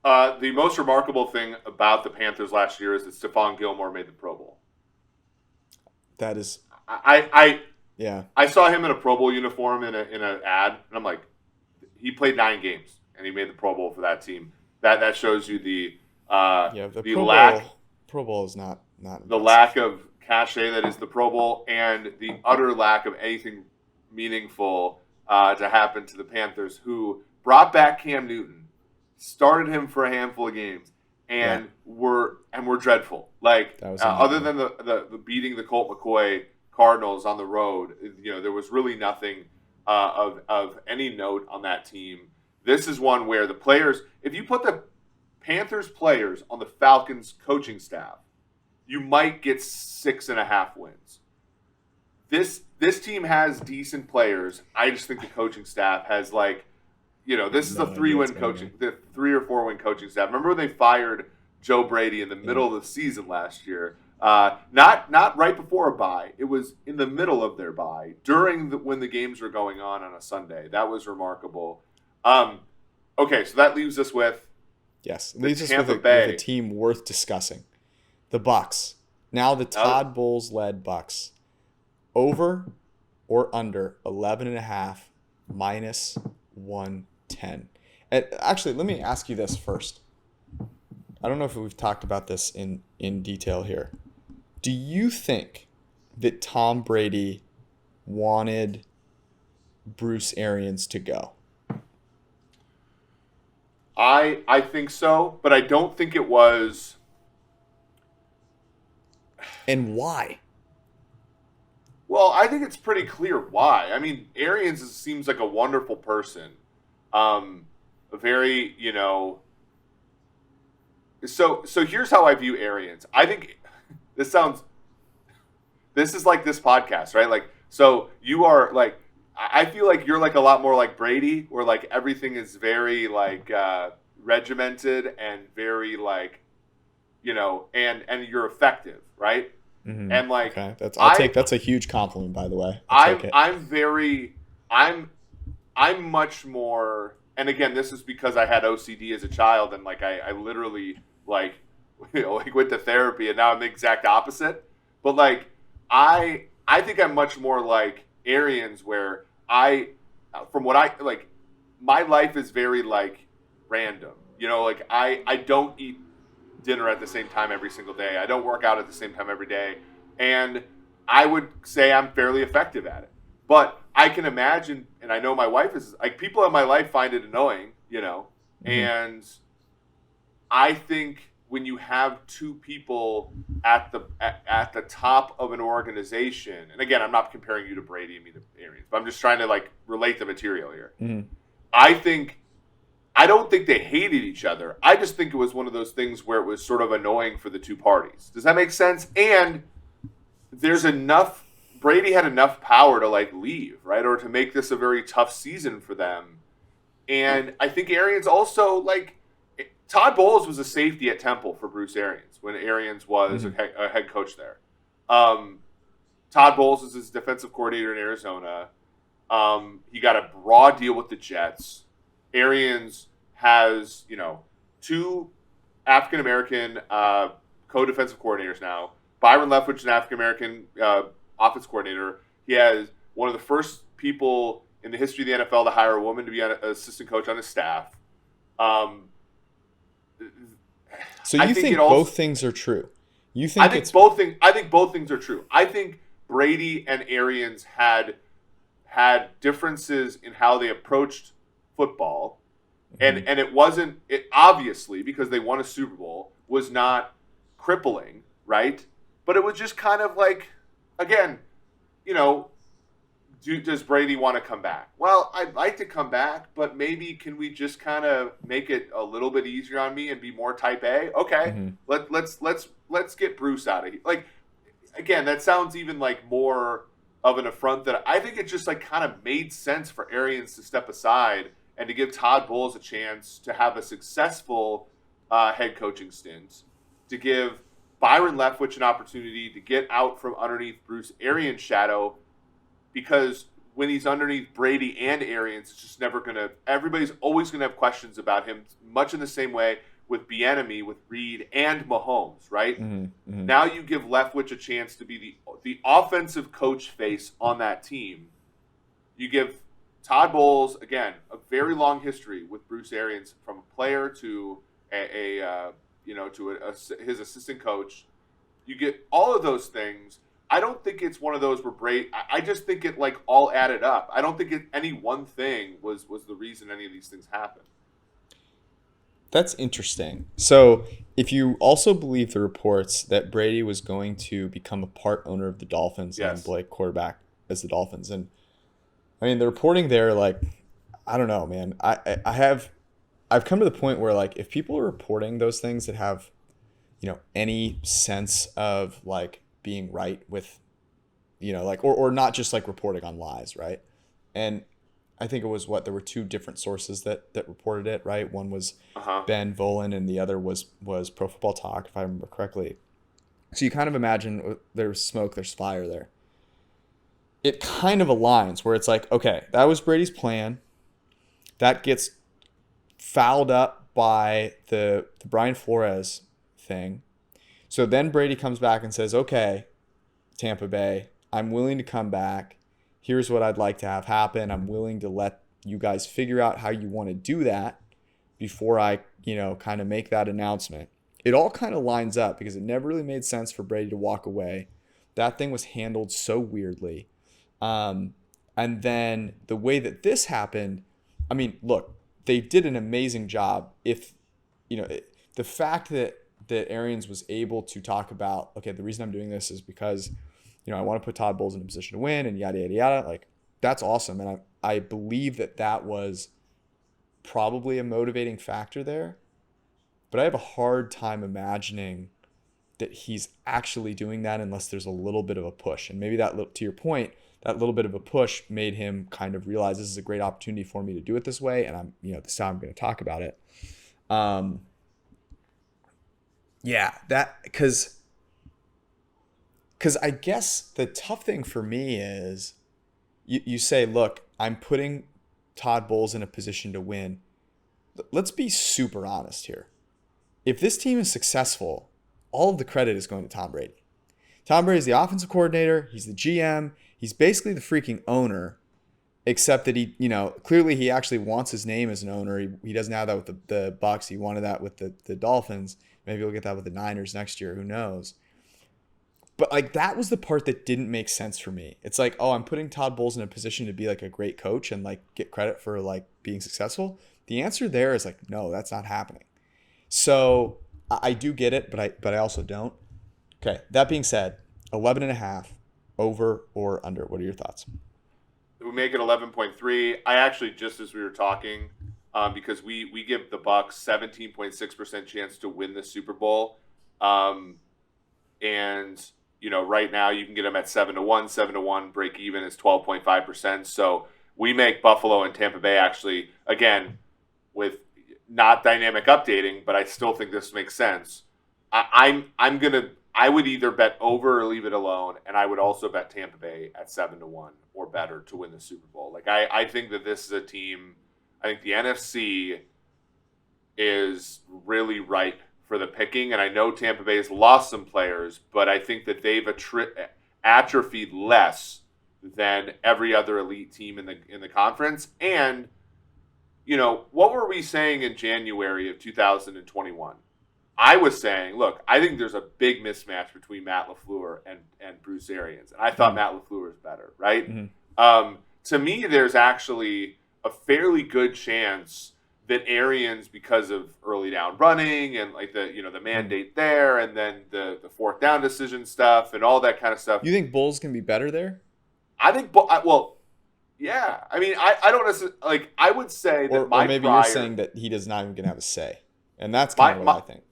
The most remarkable thing about the Panthers last year is that Stephon Gilmore made the Pro Bowl. That is, I saw him in a Pro Bowl uniform in an ad, and I'm like, he played 9 games and he made the Pro Bowl for that team. That shows you the Pro Bowl is not the lack of cachet that is the Pro Bowl and the utter lack of anything meaningful to happen to the Panthers, who brought back Cam Newton, started him for a handful of games, and were dreadful. Like other than the beating the Colt McCoy Cardinals on the road, there was really nothing of any note on that team. This is one where the players, if you put the Panthers players on the Falcons coaching staff, you might get 6.5 wins. This team has decent players. I just think the coaching staff has this is a 3-win coaching, the 3 or 4-win coaching staff. Remember when they fired Joe Brady in the middle of the season last year? Not right before a bye. It was in the middle of their bye when the games were going on a Sunday. That was remarkable. Okay, so that leaves us with a team worth discussing. The Bucs. Now the Todd Bowles led Bucs. Over or under 11.5 minus 110. And actually, let me ask you this first. I don't know if we've talked about this in detail here. Do you think that Tom Brady wanted Bruce Arians to go? I think so, but I don't think it was. And why? Well, I think it's pretty clear why. I mean, Arians seems like a wonderful person. Very, So here's how I view Arians. I think this is like this podcast, right? Like, so you are like, I feel like you're like a lot more like Brady, where like everything is very like regimented and very like, and you're effective, right? Mm-hmm. And like, okay. That's a huge compliment, by the way. I'm much more, and again, this is because I had OCD as a child, and like I literally like went to therapy, and now I'm the exact opposite. But like I think I'm much more like Arians where from what I like, my life is very like random. Like I don't eat dinner at the same time every single day. I don't work out at the same time every day. And I would say I'm fairly effective at it. But I can imagine, and I know my wife is like, people in my life find it annoying, and I think when you have two people at the top of an organization, and again, I'm not comparing you to Brady and me to Arians, but I'm just trying to like relate the material here. I don't think they hated each other. I just think it was one of those things where it was sort of annoying for the two parties. Does that make sense? And Brady had enough power to like leave, right? Or to make this a very tough season for them. And I think Arians also, like, Todd Bowles was a safety at Temple for Bruce Arians when Arians was a head coach there. Todd Bowles is his defensive coordinator in Arizona. He got a raw deal with the Jets. Arians has, two African-American co-defensive coordinators now. Byron Leftwich, an African-American offense coordinator. He has one of the first people in the history of the NFL to hire a woman to be an assistant coach on his staff. So you think both things are true? I think both things are true. I think Brady and Arians had differences in how they approached football, and it obviously, because they won a Super Bowl, was not crippling, right? But it was just kind of like, again, does Brady want to come back? Well, I'd like to come back, but maybe can we just kind of make it a little bit easier on me and be more type A? Okay, let's get Bruce out of here. Like, again, that sounds even like more of an affront that I think it just like kind of made sense for Arians to step aside and to give Todd Bowles a chance to have a successful head coaching stint, to give Byron Leftwich an opportunity to get out from underneath Bruce Arians' shadow, because when he's underneath Brady and Arians, it's just never going to – everybody's always going to have questions about him, much in the same way with Bieniemy, with Reed, and Mahomes, right? Now you give Leftwich a chance to be the offensive coach face on that team. You give Todd Bowles, again, a very long history with Bruce Arians, from a player to his assistant coach. You get all of those things. I don't think it's one of those where Brady. I just think it like all added up. I don't think any one thing was the reason any of these things happened. That's interesting. So if you also believe the reports that Brady was going to become a part owner of the Dolphins and Blake quarterback as the Dolphins, and I mean the reporting there, like, I don't know, man. I've come to the point where, like, if people are reporting those things that have, any sense of like being right with, like, or not just like reporting on lies, right? And I think it was there were two different sources that reported it, right? One was Ben Volen and the other was Pro Football Talk, if I remember correctly. So you kind of imagine there's smoke, there's fire there. It kind of aligns where it's like, okay, that was Brady's plan. That gets fouled up by the Brian Flores thing. So then Brady comes back and says, okay, Tampa Bay, I'm willing to come back. Here's what I'd like to have happen. I'm willing to let you guys figure out how you want to do that before I, kind of make that announcement. It all kind of lines up because it never really made sense for Brady to walk away. That thing was handled so weirdly. And then the way that this happened, I mean, look, they did an amazing job. If, the fact that Arians was able to talk about, okay, the reason I'm doing this is because, I want to put Todd Bowles in a position to win and yada, yada, yada. Like, that's awesome. And I believe that was probably a motivating factor there. But I have a hard time imagining that he's actually doing that unless there's a little bit of a push. And maybe that, to your point, that little bit of a push made him kind of realize this is a great opportunity for me to do it this way. And this is how I'm going to talk about it. Because I guess the tough thing for me is you say, look, I'm putting Todd Bowles in a position to win. Let's be super honest here. If this team is successful, all of the credit is going to Tom Brady. Tom Brady's the offensive coordinator. He's the GM. He's basically the freaking owner, except that he, clearly he actually wants his name as an owner. He doesn't have that with the Bucs. He wanted that with the Dolphins. Maybe he'll get that with the Niners next year. Who knows? But like that was the part that didn't make sense for me. It's like, oh, I'm putting Todd Bowles in a position to be like a great coach and like get credit for like being successful. The answer there is like, no, that's not happening. So I do get it, but I also don't. Okay. That being said, 11.5 over or under. What are your thoughts? We make it 11.3. I actually, just as we were talking, because we give the Bucs 17.6% chance to win the Super Bowl. And right now you can get them at 7-1. 7-1 break even is 12.5%. So we make Buffalo and Tampa Bay actually, again, with not dynamic updating, but I still think this makes sense. I would either bet over or leave it alone, and I would also bet Tampa Bay at 7-1 or better to win the Super Bowl. Like I think that this is a team. I think the NFC is really ripe for the picking, and I know Tampa Bay has lost some players, but I think that they've atrophied less than every other elite team in the conference. And what were we saying in January of 2021? I was saying, look, I think there's a big mismatch between Matt LaFleur and Bruce Arians, and I thought Matt LaFleur was better, right? Mm-hmm. To me, there's actually a fairly good chance that Arians, because of early down running and like the mandate there, and then the fourth down decision stuff and all that kind of stuff. You think Bulls can be better there? I think, yeah. I mean, I don't necessarily like. I would say that or maybe you're saying that he does not even gonna have a say, and that's kind of what I think.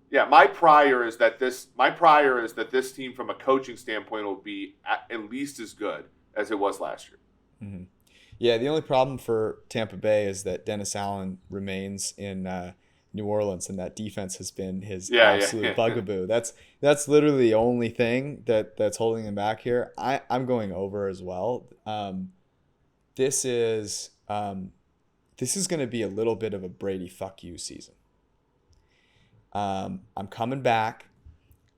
Yeah, my prior is that this team, from a coaching standpoint, will be at least as good as it was last year. Mm-hmm. Yeah, the only problem for Tampa Bay is that Dennis Allen remains in New Orleans, and that defense has been his absolute bugaboo. That's literally the only thing that's holding him back here. I'm going over as well. This is going to be a little bit of a Brady fuck you season. I'm coming back.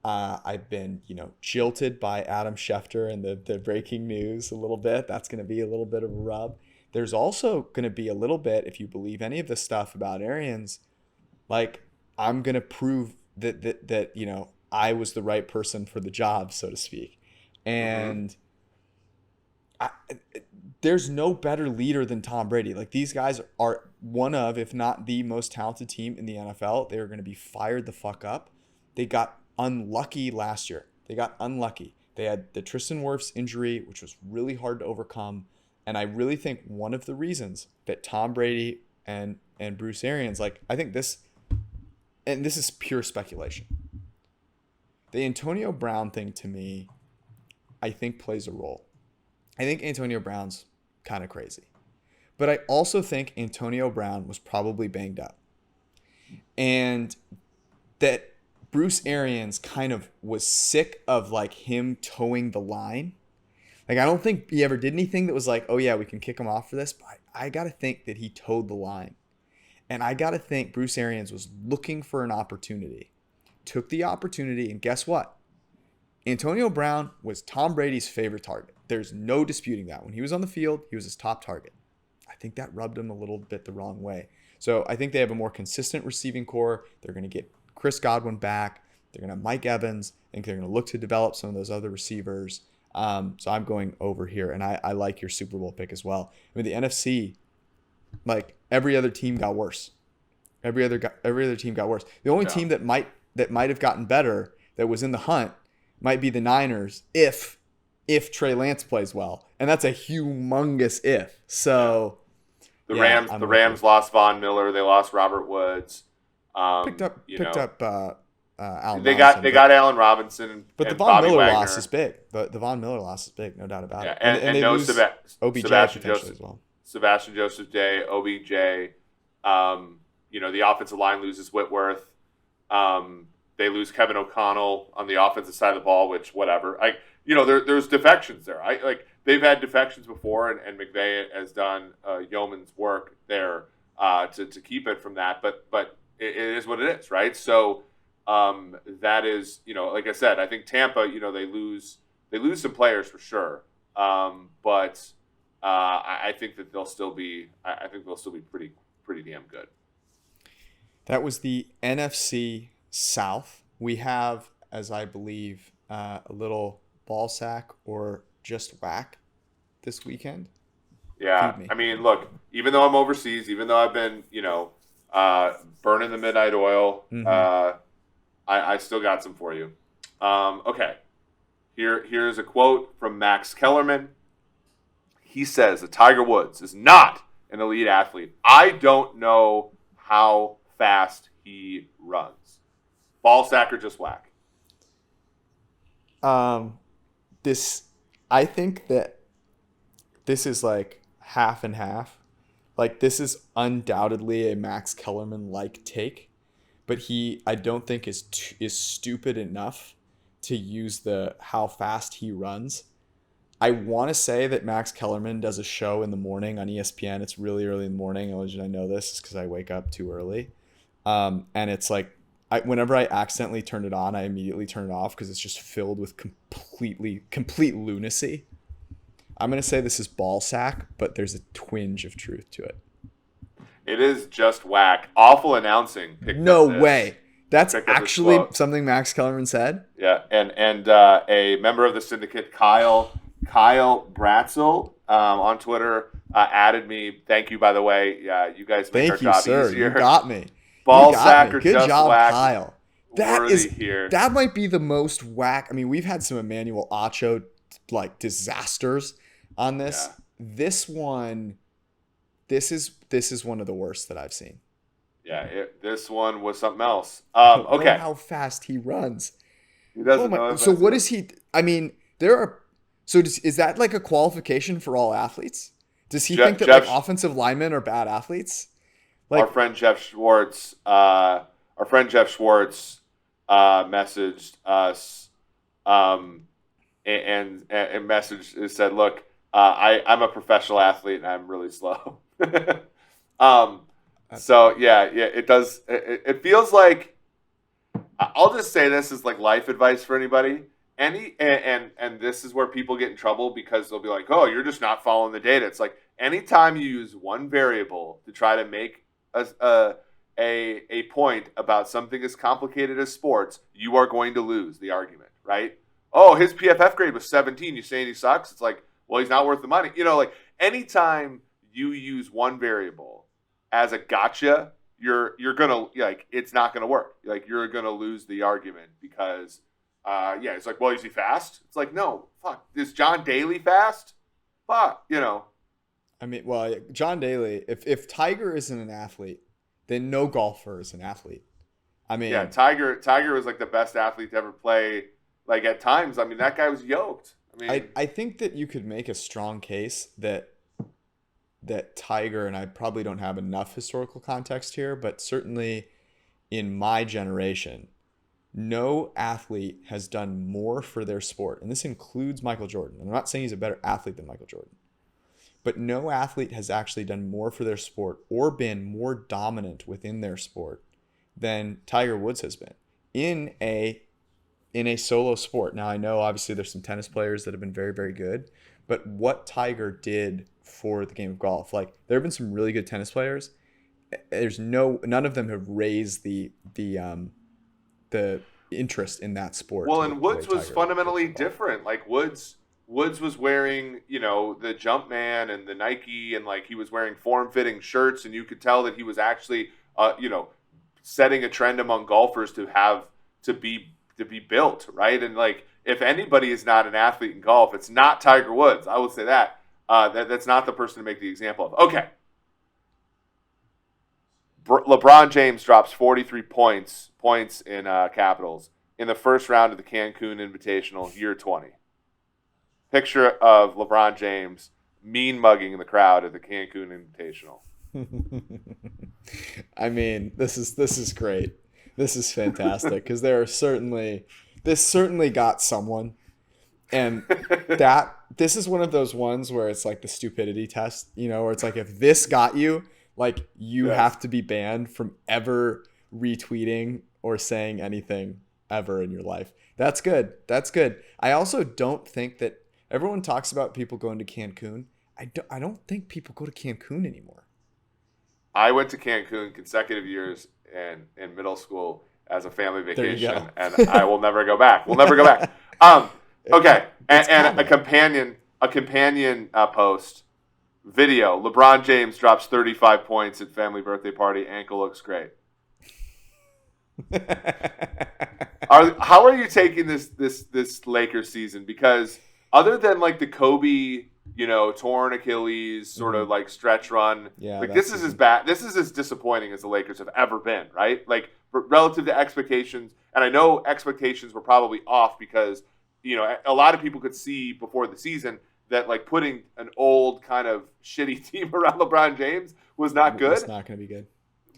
I've been, jilted by Adam Schefter and the breaking news a little bit. That's going to be a little bit of a rub. There's also going to be a little bit, if you believe any of the stuff about Arians, like I'm going to prove that I was the right person for the job, so to speak. And there's no better leader than Tom Brady. Like these guys are one of, if not the most talented team in the NFL. They are going to be fired the fuck up. They got unlucky last year. They had the Tristan Wirfs injury, which was really hard to overcome. And I really think one of the reasons that Tom Brady and Bruce Arians, like I think this, and this is pure speculation, the Antonio Brown thing to me, I think plays a role. I think Antonio Brown's kind of crazy. But I also think Antonio Brown was probably banged up. And that Bruce Arians kind of was sick of like him towing the line. Like I don't think he ever did anything that was like, oh yeah, we can kick him off for this. But I got to think that he towed the line. And I got to think Bruce Arians was looking for an opportunity. Took the opportunity, and guess what? Antonio Brown was Tom Brady's favorite target. There's no disputing that. When he was on the field, he was his top target. I think that rubbed him a little bit the wrong way. So I think they have a more consistent receiving core. They're going to get Chris Godwin back. They're going to have Mike Evans. I think they're going to look to develop some of those other receivers. So I'm going over here, and I like your Super Bowl pick as well. I mean, the NFC, like every other team got worse. Every other team got worse. The only team that might have gotten better, that was in the hunt, might be the Niners if Trey Lance plays well, and that's a humongous if. So the Rams lost Von Miller. They lost Robert Woods. Picked up Allen. They got Allen Robinson. But the Von Miller loss is big. The Von Miller loss is big, no doubt about it. And they lose OBJ Sebastian potentially Joseph as well. Sebastian Joseph Day, OBJ. The offensive line loses Whitworth. They lose Kevin O'Connell on the offensive side of the ball, which whatever. There's defections there. They've had defections before, and McVay has done yeoman's work there to keep it from that. But it is what it is, right? So that is, like I said, I think Tampa, they lose some players for sure. But I think that they'll still be pretty damn good. That was the NFC South. We have, as I believe, a little Ballsack or just whack this weekend. Yeah, I mean, look, even though I'm overseas, even though I've been, burning the midnight oil, I still got some for you. Okay, here's a quote from Max Kellerman. He says that Tiger Woods is not an elite athlete. I don't know how fast he runs. Ballsack or just whack? I think that this is like half and half. Like, this is undoubtedly a Max Kellerman-like take, but I don't think is stupid enough to use the how fast he runs. I want to say that Max Kellerman does a show in the morning on ESPN. It's really early in the morning. The only reason I know this is because I wake up too early. And it's like, whenever I accidentally turn it on, I immediately turn it off because it's just filled with complete lunacy. I'm going to say this is Ballsack, but there's a twinge of truth to it. It is just whack. Awful announcing. No way. That's actually something Max Kellerman said? Yeah, and a member of the syndicate, Kyle Bratzel, on Twitter, added me. Thank you, by the way. You guys make our job easier. Thank you, sir. You got me. Ballsack or Good just job, whack. Kyle. Here. That might be the most whack. I mean, we've had some Emmanuel Acho disasters on this. Yeah. This is one of the worst that I've seen. Yeah, this one was something else. Okay. Know how fast he runs. He doesn't know. So what is he? I mean, is that like a qualification for all athletes? Does he think that offensive linemen are bad athletes? Our friend Jeff Schwartz messaged us and messaged said, "Look, I'm a professional athlete and I'm really slow." So yeah, it does. It feels like, I'll just say this as like life advice for anybody. And this is where people get in trouble because they'll be like, "Oh, you're just not following the data." It's like anytime you use one variable to try to make a point about something as complicated as sports, you are going to lose the argument, right? Oh, his PFF grade was 17. You saying he sucks? It's like, well, he's not worth the money. Like anytime you use one variable as a gotcha, you're gonna it's not gonna work. Like you're gonna lose the argument because it's like, well, is he fast? It's like, no, fuck. Is John Daly fast? Fuck, I mean, well, John Daly, if Tiger isn't an athlete, then no golfer is an athlete. I mean, yeah, Tiger was like the best athlete to ever play. Like at times, I mean, that guy was yoked. I think that you could make a strong case that Tiger, and I probably don't have enough historical context here, but certainly in my generation, no athlete has done more for their sport, and this includes Michael Jordan. I'm not saying he's a better athlete than Michael Jordan, but no athlete has actually done more for their sport or been more dominant within their sport than Tiger Woods has been in a solo sport. Now, I know obviously there's some tennis players that have been very, very good, but what Tiger did for the game of golf, like there have been some really good tennis players. None of them have raised the interest in that sport. Well, and Woods was fundamentally different. Like Woods was wearing, the Jumpman and the Nike, and like he was wearing form-fitting shirts, and you could tell that he was actually, setting a trend among golfers to be built, right? And like if anybody is not an athlete in golf, it's not Tiger Woods. I will say that. That's not the person to make the example of. Okay. LeBron James drops 43 points in Capitals in the first round of the Cancun Invitational, year 20. Picture of LeBron James mean mugging the crowd at the Cancun Invitational. I mean, this is great. This is fantastic because this certainly got someone, and this is one of those ones where it's like the stupidity test, where it's like if this got you, like you have to be banned from ever retweeting or saying anything ever in your life. That's good. That's good. I also don't think that everyone talks about people going to Cancun. I don't think people go to Cancun anymore. I went to Cancun consecutive years in middle school as a family vacation, and I will never go back. We'll never go back. Okay, and a companion post video. LeBron James drops 35 points at family birthday party. Ankle looks great. How are you taking this Lakers season? Because other than like the Kobe, torn Achilles sort of like stretch run, like this is as bad. This is as disappointing as the Lakers have ever been, right? Like relative to expectations, and I know expectations were probably off because a lot of people could see before the season that like putting an old kind of shitty team around LeBron James was not good. It's not going to be good.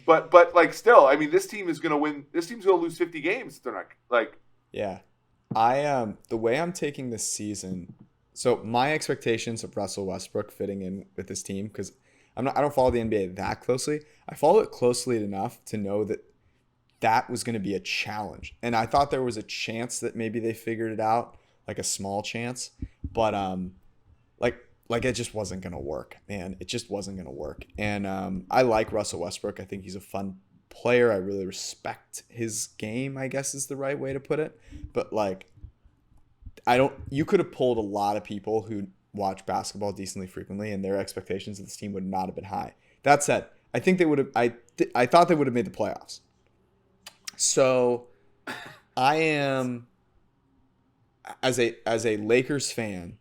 But like still, I mean, this team is going to win. This team's going to lose 50 games. They're not like. Yeah, the way I'm taking this season. So my expectations of Russell Westbrook fitting in with this team, because I don't follow the NBA that closely. I follow it closely enough to know that was going to be a challenge, and I thought there was a chance that maybe they figured it out, like a small chance, but like it just wasn't going to work, man. It just wasn't going to work. And I like Russell Westbrook. I think he's a fun player. I really respect his game, I guess is the right way to put it. But like, you could have pulled a lot of people who watch basketball decently frequently and their expectations of this team would not have been high. That said, I think they would have, I thought they would have made the playoffs. So I am, as a Lakers fan,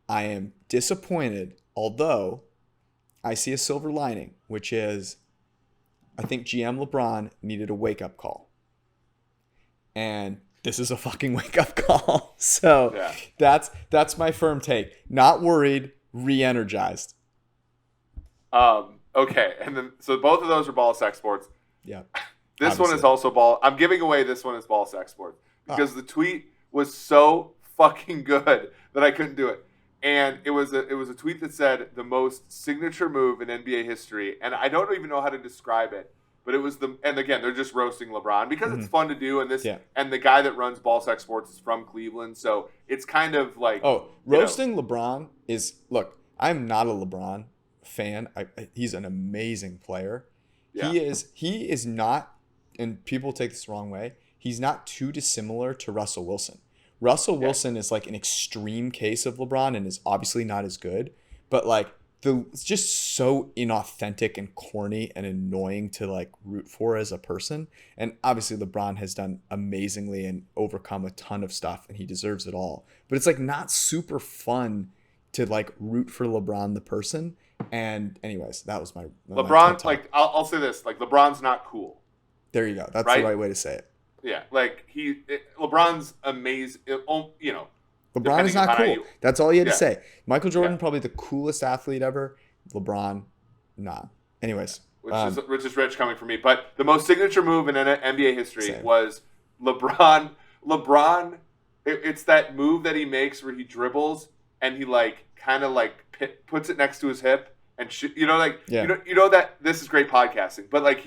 I am disappointed, although I see a silver lining, which is I think GM LeBron needed a wake-up call. And this is a fucking wake-up call. So that's my firm take. Not worried, re-energized. Okay, and then so both of those are Ballsack Sports. Yeah. This obviously. One is also Ball. I'm giving away this one as Ballsack Sports because the tweet was so fucking good that I couldn't do it. And it was a tweet that said the most signature move in NBA history, and I don't even know how to describe it, but it was and again they're just roasting LeBron because it's fun to do, and the guy that runs Ballsack Sports is from Cleveland, so it's kind of like roasting LeBron is look. I'm not a LeBron fan. He's an amazing player. Yeah. He is not, and people take this the wrong way. He's not too dissimilar to Russell Wilson. Russell Wilson is like an extreme case of LeBron and is obviously not as good, but like it's just so inauthentic and corny and annoying to like root for as a person. And obviously LeBron has done amazingly and overcome a ton of stuff and he deserves it all. But it's like not super fun to like root for LeBron the person. And anyways, that was my LeBron. Like I'll say this: like LeBron's not cool. There you go. That's the right way to say it. Yeah, like LeBron's amazing. LeBron is not cool. That's all you had to say. Michael Jordan, probably the coolest athlete ever. LeBron, nah. Anyways, which is rich coming from me. But the most signature move in NBA history was LeBron. LeBron, it's that move that he makes where he dribbles and he like kind of like puts it next to his hip and you know that this is great podcasting, but like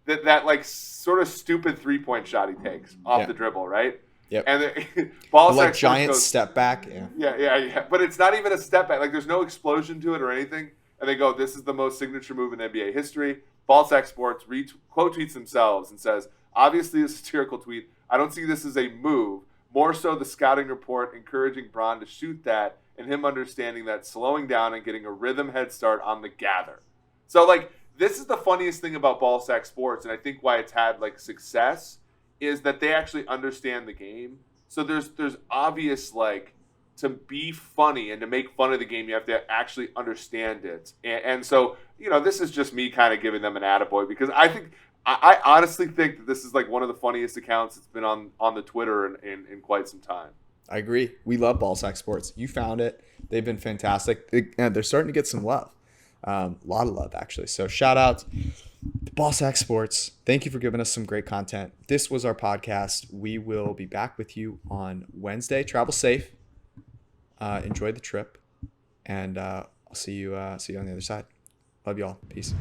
that like sort of stupid 3-point shot he takes off the dribble, right? Yep. And the ball like giant step back. Yeah. But it's not even a step back. Like there's no explosion to it or anything. And they go, "This is the most signature move in NBA history." Ballsack Sports quote tweets themselves and says, "Obviously a satirical tweet. I don't see this as a move. More so the scouting report encouraging Bron to shoot that and him understanding that slowing down and getting a rhythm head start on the gather." So like. This is the funniest thing about Ballsack Sports, and I think why it's had like success is that they actually understand the game. So there's obvious like to be funny and to make fun of the game, you have to actually understand it. And so this is just me kind of giving them an attaboy because I honestly think that this is like one of the funniest accounts that's been on the Twitter in quite some time. I agree. We love Ballsack Sports. You found it. They've been fantastic. They're starting to get some love. A lot of love, actually. So shout out to Ballsack Sports. Thank you for giving us some great content. This was our podcast. We will be back with you on Wednesday. Travel safe. Enjoy the trip. And I'll see you on the other side. Love you all. Peace.